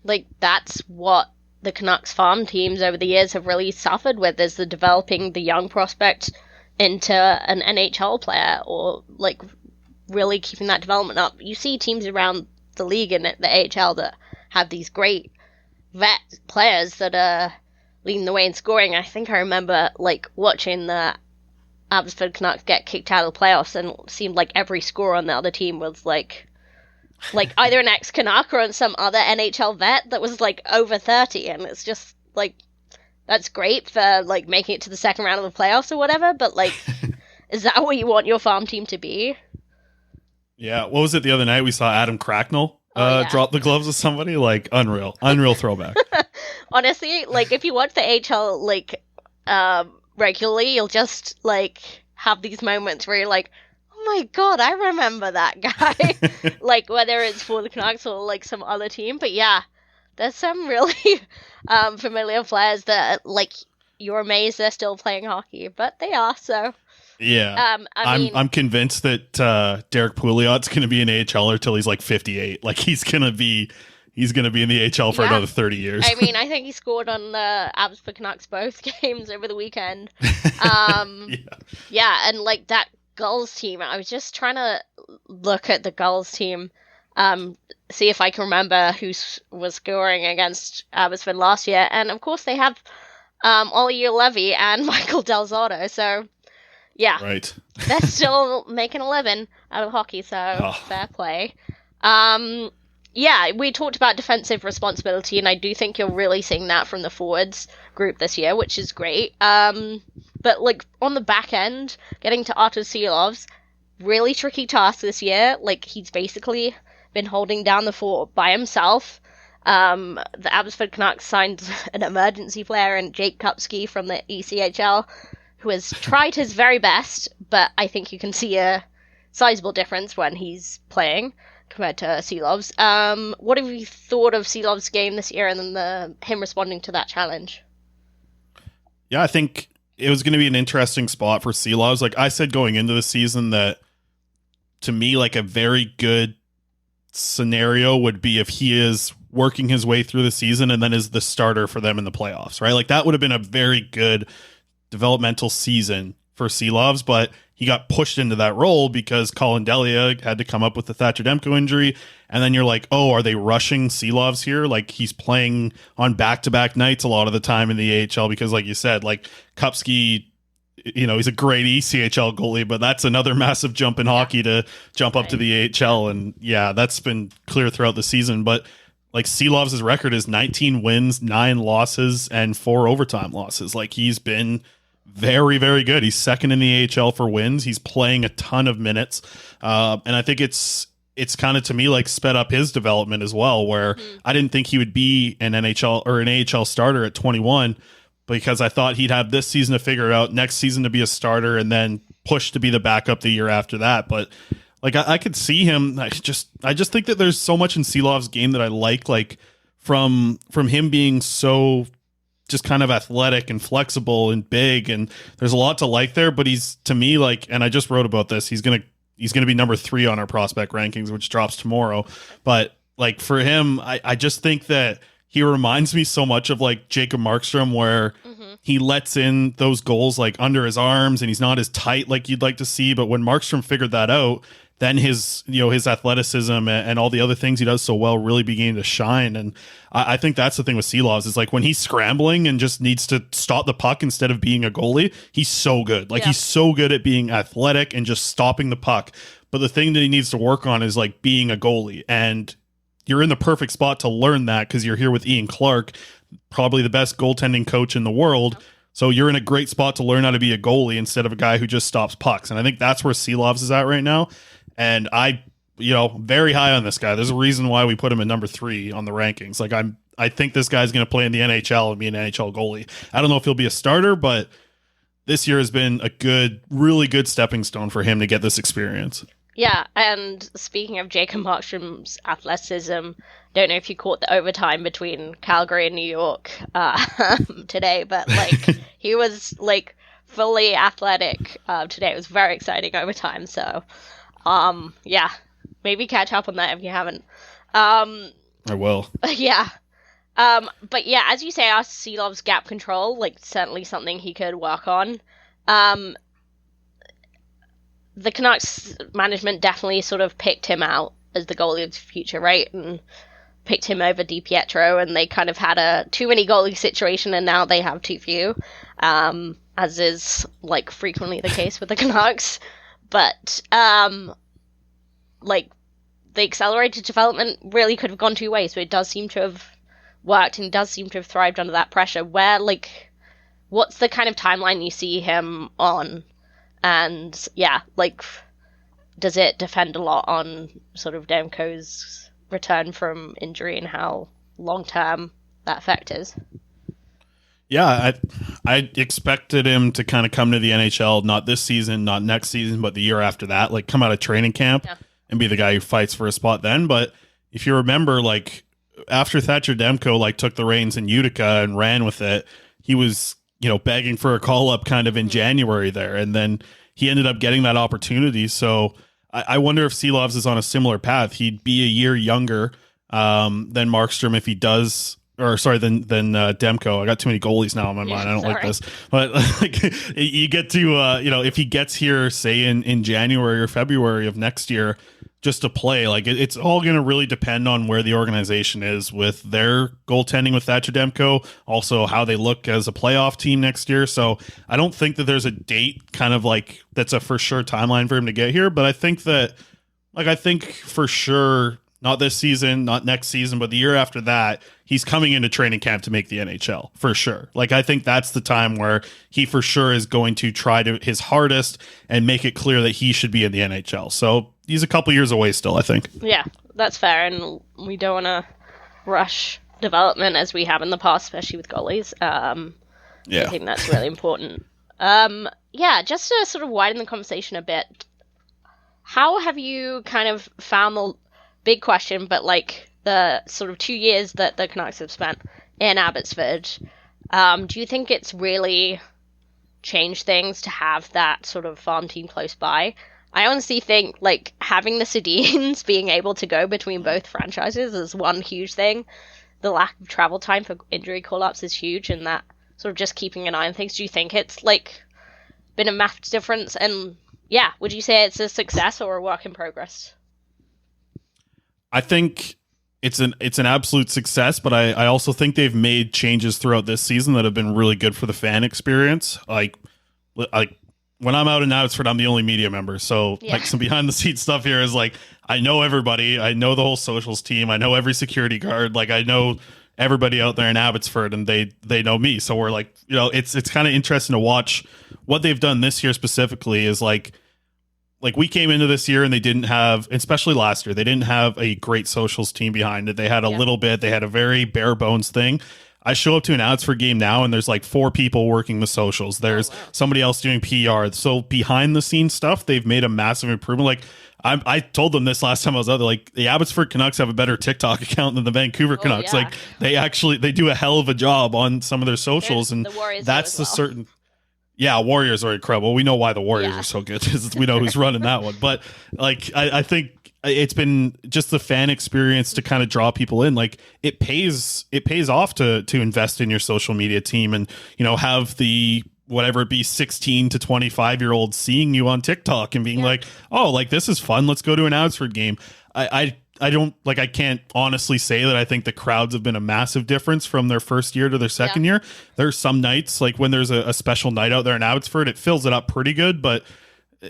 like that's what the Canucks farm teams over the years have really suffered with, is the developing the young prospect into an NHL player, or like really keeping that development up. You see teams around the league and the AHL that have these great vet players that are leading the way in scoring. I think I remember like watching the Abbotsford Canucks get kicked out of the playoffs, and it seemed like every scorer on the other team was like either an ex-Canuck or some other NHL vet that was like over 30, and it's just like, that's great for like making it to the second round of the playoffs or whatever, but like is that what you want your farm team to be? Yeah, what was it the other night? We saw Adam Cracknell drop the gloves with somebody. Like, unreal throwback. Honestly, like if you watch the AHL like regularly, you'll just like have these moments where you're like, oh my god, I remember that guy. Like whether it's for the Canucks or like some other team. But yeah, there's some really familiar players that like you're amazed they're still playing hockey, but they are. So yeah, I'm convinced that Derek Pouliot's going to be an AHLer till he's like 58. Like he's going to be in the AHL for another 30 years. I mean, I think he scored on the Abbotsford Canucks both games over the weekend. Yeah, and like that Gulls team, I was just trying to look at the Gulls team, see if I can remember who was scoring against Abbotsford last year. And of course they have Ollie Levy and Michael Del Zotto, so yeah, right. They're still making a living out of hockey, so fair play. Yeah, we talked about defensive responsibility, and I do think you're really seeing that from the forwards group this year, which is great. But like on the back end, getting to Artur Silovs, really tricky task this year. Like he's basically been holding down the fort by himself. The Abbotsford Canucks signed an emergency player in Jake Kupski from the ECHL, who has tried his very best, but I think you can see a sizable difference when he's playing compared to Silovs. What have you thought of Silovs' game this year, and then him responding to that challenge? Yeah, I think it was going to be an interesting spot for Silovs. Like I said going into the season, that to me, like a very good scenario would be if he is working his way through the season and then is the starter for them in the playoffs, right? Like that would have been a very good developmental season for Silovs, but he got pushed into that role because Colin Delia had to come up with the Thatcher Demko injury. And then you're like, oh, are they rushing Silovs here? Like he's playing on back-to-back nights a lot of the time in the AHL because, like you said, like Kupski, you know, he's a great ECHL goalie, but that's another massive jump in hockey to jump up to the AHL. And yeah, that's been clear throughout the season. But like Silovs' record is 19 wins, 9 losses, and 4 overtime losses. Like he's been very, very good. He's second in the AHL for wins. He's playing a ton of minutes. And I think it's kind of, to me, like sped up his development as well, where I didn't think he would be an NHL or an AHL starter at 21, because I thought he'd have this season to figure it out, next season to be a starter, and then push to be the backup the year after that. But like I could see him. I just think that there's so much in Silovs' game that I like from him being so just kind of athletic and flexible and big, and there's a lot to like there. But he's, to me, like, and I just wrote about this, he's gonna be number 3 on our prospect rankings, which drops tomorrow. But like for him, I just think that he reminds me so much of like Jacob Markstrom, where he lets in those goals like under his arms and he's not as tight like you'd like to see. But when Markstrom figured that out, then his athleticism and all the other things he does so well really beginning to shine. And I think that's the thing with Seelovs is like when he's scrambling and just needs to stop the puck instead of being a goalie, he's so good. Like he's so good at being athletic and just stopping the puck. But the thing that he needs to work on is like being a goalie. And you're in the perfect spot to learn that because you're here with Ian Clark, probably the best goaltending coach in the world. So you're in a great spot to learn how to be a goalie instead of a guy who just stops pucks. And I think that's where Seelovs is at right now. And very high on this guy. There's a reason why we put him at number 3 on the rankings. Like I think this guy's going to play in the NHL and be an NHL goalie. I don't know if he'll be a starter, but this year has been a really good stepping stone for him to get this experience. Yeah, and speaking of Jacob Markstrom's athleticism, don't know if you caught the overtime between Calgary and New York today, but like he was like fully athletic today. It was very exciting overtime. So, yeah, maybe catch up on that if you haven't. I will. Yeah. But yeah, as you say, our Seelov's gap control, like certainly something he could work on. The Canucks management definitely sort of picked him out as the goalie of the future, right? And picked him over DiPietro, and they kind of had a too many goalie situation, and now they have too few, as is like frequently the case with the Canucks. But like the accelerated development really could have gone 2 ways, so it does seem to have worked and does seem to have thrived under that pressure. Where like, what's the kind of timeline you see him on? And yeah, like, does it depend a lot on sort of Demko's return from injury and how long-term that effect is? Yeah, I expected him to kind of come to the NHL, not this season, not next season, but the year after that, like come out of training camp and be the guy who fights for a spot then. But if you remember, like after Thatcher Demko like took the reins in Utica and ran with it, he was begging for a call up kind of in January there. And then he ended up getting that opportunity. So I wonder if Seelovs is on a similar path. He'd be a year younger than Markstrom if he does, or sorry, than Demko. I got too many goalies now in my mind. I don't like this. But like, you get to, if he gets here, say in January or February of next year, just to play, like it's all going to really depend on where the organization is with their goaltending with Thatcher Demko, also how they look as a playoff team next year. So I don't think that there's a date kind of like that's a for sure timeline for him to get here. But I think for sure, not this season, not next season, but the year after that, he's coming into training camp to make the NHL for sure. Like I think that's the time where he for sure is going to try his hardest and make it clear that he should be in the NHL. So he's a couple years away still, I think. Yeah, that's fair, and we don't want to rush development as we have in the past, especially with goalies. I think that's really important. Just to sort of widen the conversation a bit, how have you kind of found the big question, but like the sort of 2 years that the Canucks have spent in Abbotsford, do you think it's really changed things to have that sort of farm team close by? I honestly think like having the Sedins being able to go between both franchises is one huge thing. The lack of travel time for injury call-ups is huge, and that sort of just keeping an eye on things. Do you think it's like been a massive difference? And yeah, would you say it's a success or a work in progress? I think it's an absolute success, but I also think they've made changes throughout this season that have been really good for the fan experience. Like when I'm out in Abbotsford, I'm the only media member. So like some behind the scenes stuff here is like, I know everybody. I know the whole socials team. I know every security guard. Like I know everybody out there in Abbotsford, and they know me. So we're like, it's kind of interesting to watch what they've done this year specifically is like we came into this year and they didn't have, especially last year, they didn't have a great socials team behind it. They had a little bit, they had a very bare bones thing. I show up to an Abbotsford game now and there's like 4 people working the socials. There's somebody else doing PR. So behind the scenes stuff, they've made a massive improvement. Like I told them this last time I was out there, like the Abbotsford Canucks have a better TikTok account than the Vancouver Canucks. Yeah. Like they do a hell of a job on some of their socials. And that's the certain. Yeah, Warriors are incredible. We know why the Warriors are so good. We know who's running that one. But like, I think it's been just the fan experience to kind of draw people in. Like it pays off to invest in your social media team and, have the whatever it be, 16 to 25-year-olds seeing you on TikTok and being like, oh, like this is fun. Let's go to an Abbotsford game. I don't like, I can't honestly say that I think the crowds have been a massive difference from their first year to their second year. There's some nights, like when there's a special night out there in Abbotsford, it fills it up pretty good. But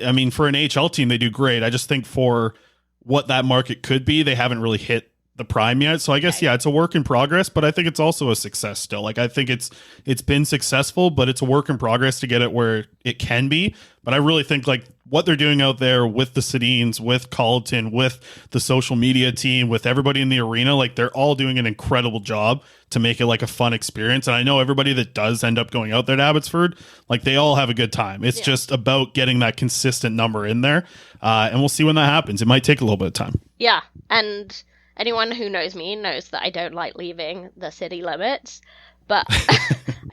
I mean, for an AHL team, they do great. I just think for what that market could be, they haven't really hit the prime yet. So I guess, it's a work in progress, but I think it's also a success still. Like, I think it's been successful, but it's a work in progress to get it where it can be. But I really think like what they're doing out there with the Sedins, with Colleton, with the social media team, with everybody in the arena, like they're all doing an incredible job to make it like a fun experience. And I know everybody that does end up going out there to Abbotsford, like they all have a good time. It's just about getting that consistent number in there. And we'll see when that happens. It might take a little bit of time. Yeah. And anyone who knows me knows that I don't like leaving the city limits. But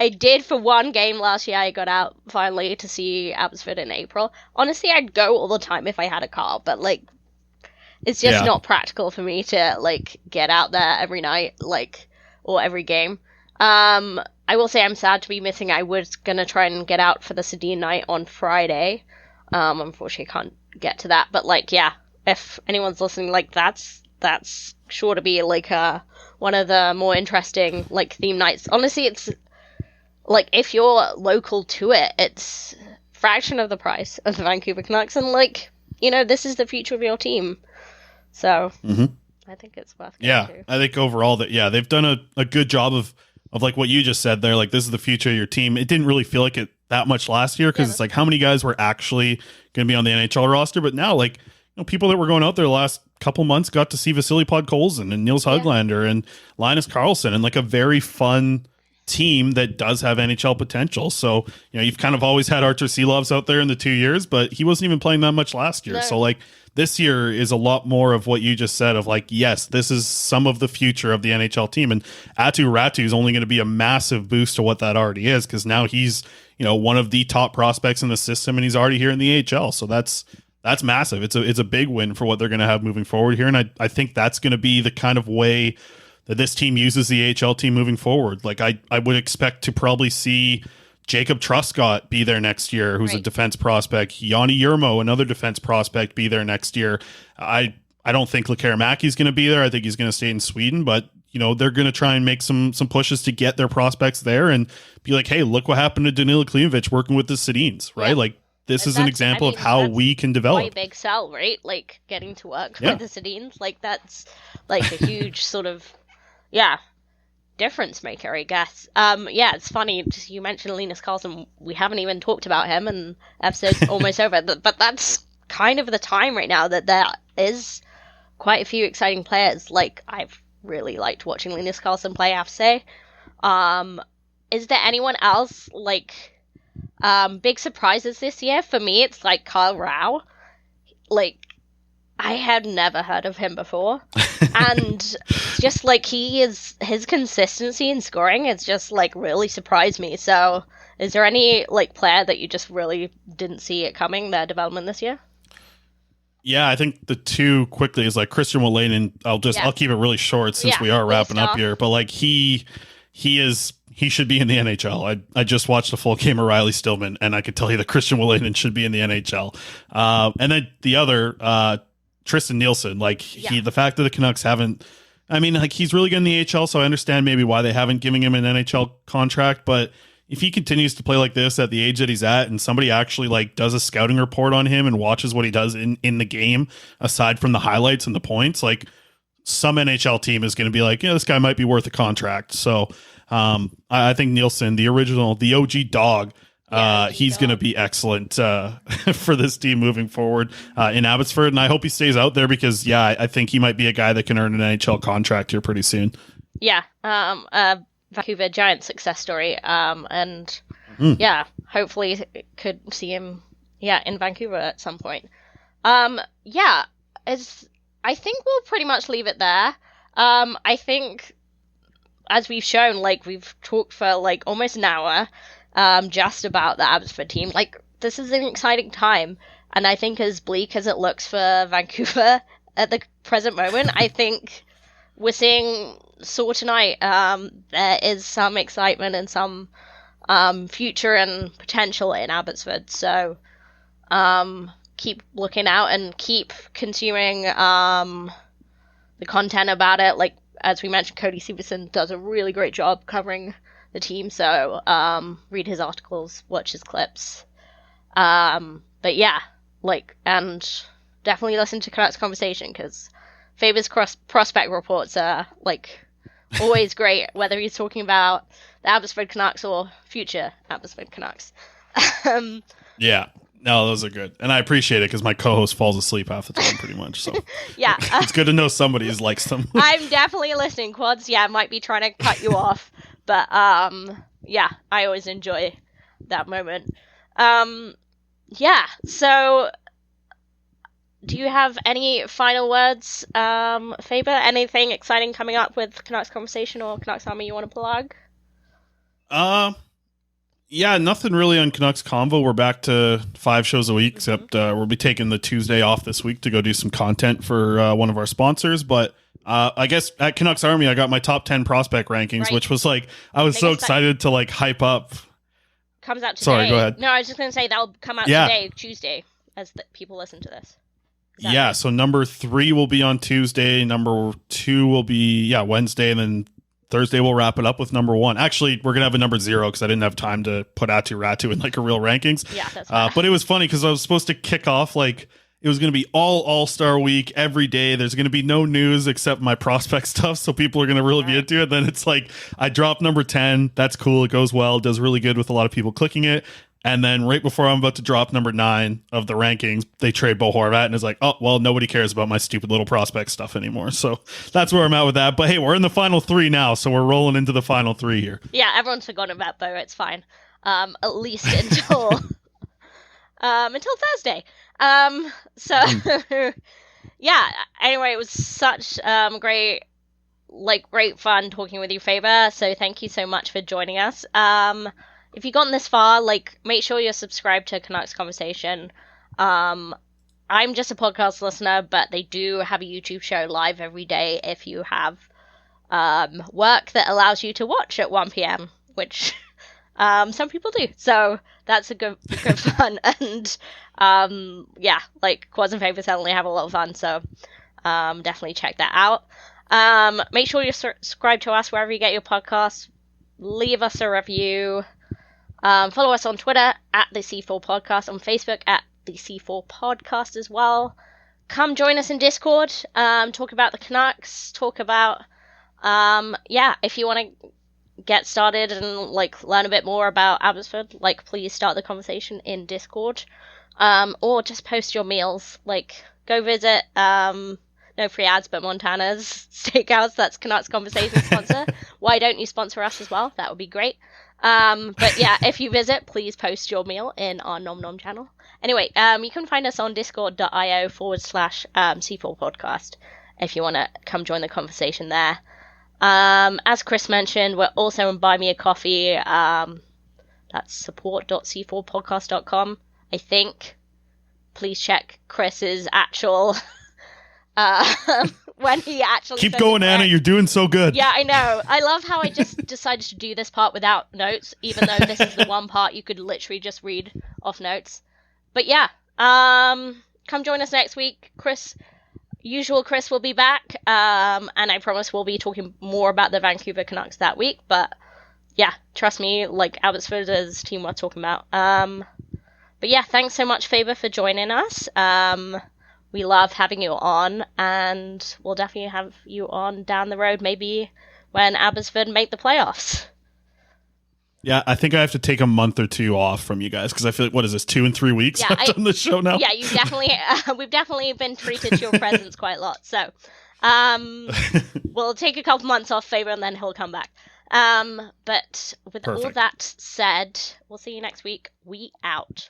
I did for one game last year. I got out finally to see Abbotsford in April. Honestly, I'd go all the time if I had a car, but like, it's just not practical for me to like get out there every night, like, or every game. I will say I'm sad to be missing. I was gonna try and get out for the Sedin night on Friday. Unfortunately, I can't get to that. But like, yeah, if anyone's listening, like that's sure to be like one of the more interesting like theme nights. Honestly, it's like if you're local to it, it's fraction of the price of the Vancouver Canucks, and like, you know, this is the future of your team. So I think it's worth going to. I think overall that they've done a good job of like what you just said there. Like, this is the future of your team. It didn't really feel like it that much last year because it's like how many guys were actually going to be on the NHL roster, but now like, you know, people that were going out there the last couple months got to see Vasily Podkolzin and Niels Höglander and Linus Karlsson, and like a very fun team that does have NHL potential. So, you know, you've kind of always had Artur Silovs out there in the 2 years, but he wasn't even playing that much last year. No. So like this year is a lot more of what you just said of like, yes, this is some of the future of the NHL team. And Atu Ratu is only going to be a massive boost to what that already is, because now he's, you know, one of the top prospects in the system and he's already here in the AHL. So that's massive. It's a big win for what they're going to have moving forward here. And I think that's going to be the kind of way that this team uses the AHL team moving forward. Like I would expect to probably see Jacob Truscott be there next year, who's a defense prospect. Yanni Yermo, another defense prospect, be there next year. I don't think Lekaramäki's going to be there. I think he's going to stay in Sweden, but you know, they're going to try and make some pushes to get their prospects there and be like, hey, look what happened to Danila Klimovich working with the Sedins, right? Like, this is an example of how we can develop. Quite a big sell, right? Like getting to work with the Sedins, like that's like a huge sort of difference maker, I guess. It's funny. Just, you mentioned Linus Karlsson. We haven't even talked about him, and episode's almost over. But that's kind of the time right now that there is quite a few exciting players. Like I've really liked watching Linus Karlsson play, I have to say. Is there anyone else like? Big surprises this year for me? It's like Kyle Rao. Like I had never heard of him before, and just like his consistency in scoring has just like really surprised me. So, is there any like player that you just really didn't see it coming, their development this year? Yeah, I think the two quickly is like Christian Wolanin. I'll keep it really short since we are wrapping up here. But like he should be in the NHL. I just watched a full game of Riley Stillman, and I could tell you that Christian Wolanin should be in the NHL. And then the other, Tristan Nielsen, the fact that the Canucks haven't, I mean, like he's really good in the AHL, so I understand maybe why they haven't given him an NHL contract. But if he continues to play like this at the age that he's at, and somebody actually like does a scouting report on him and watches what he does in the game, aside from the highlights and the points, like some NHL team is going to be like, this guy might be worth a contract. So I think Nielsen, the OG dog, he's going to be excellent for this team moving forward in Abbotsford. And I hope he stays out there because, I think he might be a guy that can earn an NHL contract here pretty soon. Yeah. Vancouver Giants success story. And hopefully could see him, in Vancouver at some point. I think we'll pretty much leave it there. I think, as we've shown, like we've talked for like almost an hour, just about the Abbotsford team. Like this is an exciting time, and I think as bleak as it looks for Vancouver at the present moment, I think we're seeing tonight. There is some excitement and some future and potential in Abbotsford. So keep looking out and keep consuming the content about it. Like, as we mentioned, Cody Severson does a really great job covering the team, so read his articles, watch his clips. But yeah, like, and definitely listen to Canucks Conversation, because Faber's prospect reports are, like, always great, whether he's talking about the Abbotsford Canucks or future Abbotsford Canucks. Yeah. No, those are good. And I appreciate it because my co-host falls asleep half the time pretty much. So yeah. It's good to know somebody likes them. I'm definitely listening, Quads. Yeah, I might be trying to cut you off. But yeah, I always enjoy that moment. Yeah, so do you have any final words, Faber? Anything exciting coming up with Canucks Conversation or Canucks Army you want to plug? Yeah, nothing really on Canucks Convo. We're back to 5 shows a week, except we'll be taking the Tuesday off this week to go do some content for one of our sponsors. But I guess at Canucks Army, I got my top 10 prospect rankings, Right. which was like, I was so excited to like hype up. Comes out today. Sorry, go ahead. No, I was just going to say that'll come out today, Tuesday, as people listen to this. Yeah, right? So number 3 will be on Tuesday. Number 2 will be, Wednesday. And then Thursday we'll wrap it up with number 1. Actually, we're going to have a number 0 because I didn't have time to put Ratu in like a real rankings. Yeah, that's right. But it was funny because I was supposed to kick off like, it was going to be all-star week every day. There's going to be no news except my prospect stuff, so people are going to really be into it. Then it's like, I dropped number 10. That's cool. It goes well. It does really good with a lot of people clicking it. And then right before I'm about to drop number 9 of the rankings, they trade Bo Horvat, and it's like, oh, well, nobody cares about my stupid little prospect stuff anymore. So that's where I'm at with that. But hey, we're in the final 3 now, so we're rolling into the final 3 here. Yeah, everyone's forgotten about Bo. It's fine. At least until Thursday. So yeah. Anyway, it was such great fun talking with you, Faber. So thank you so much for joining us. If you've gotten this far, make sure you're subscribed to Canucks Conversation. I'm just a podcast listener, but they do have a YouTube show live every day if you have work that allows you to watch at 1 p.m., which some people do. So that's a good fun. And Quads and Faber certainly have a lot of fun. So definitely check that out. Make sure you're subscribed to us wherever you get your podcasts. Leave us a review. Follow us on Twitter at the C4 Podcast, on Facebook at the C4 Podcast as well. Come join us in Discord. Talk about the Canucks. Talk about if you want to get started and learn a bit more about Abbotsford, please start the conversation in Discord. Or just post your meals. Go visit no free ads, but Montana's Steakhouse. That's Canucks Conversation sponsor. Why don't you sponsor us as well? That would be great. But yeah, if you visit, please post your meal in our Nom Nom channel. Anyway, you can find us on discord.io/C4 podcast if you want to come join the conversation there. As Chris mentioned, we're also on Buy Me a Coffee. That's support.c4podcast.com, I think. Please check Chris's actual when he actually keep going, Anna. You're doing so good. Yeah, I know. I love how I just decided to do this part without notes, even though this is the one part you could literally just read off notes. But yeah, come join us next week. Chris will be back, and I promise we'll be talking more about the Vancouver Canucks that week. But yeah, trust me, Abbotsford is a team worth talking about. But yeah, thanks so much, Faber, for joining us. We love having you on, and we'll definitely have you on down the road, maybe when Abbotsford make the playoffs. Yeah, I think I have to take a month or 2 off from you guys, because I feel like, what is this, 2 and 3 weeks I've done the show now? Yeah, you definitely, we've definitely been treated to your presence quite a lot. So we'll take a couple months off, Faber, and then he'll come back. But with all that said, we'll see you next week. We out.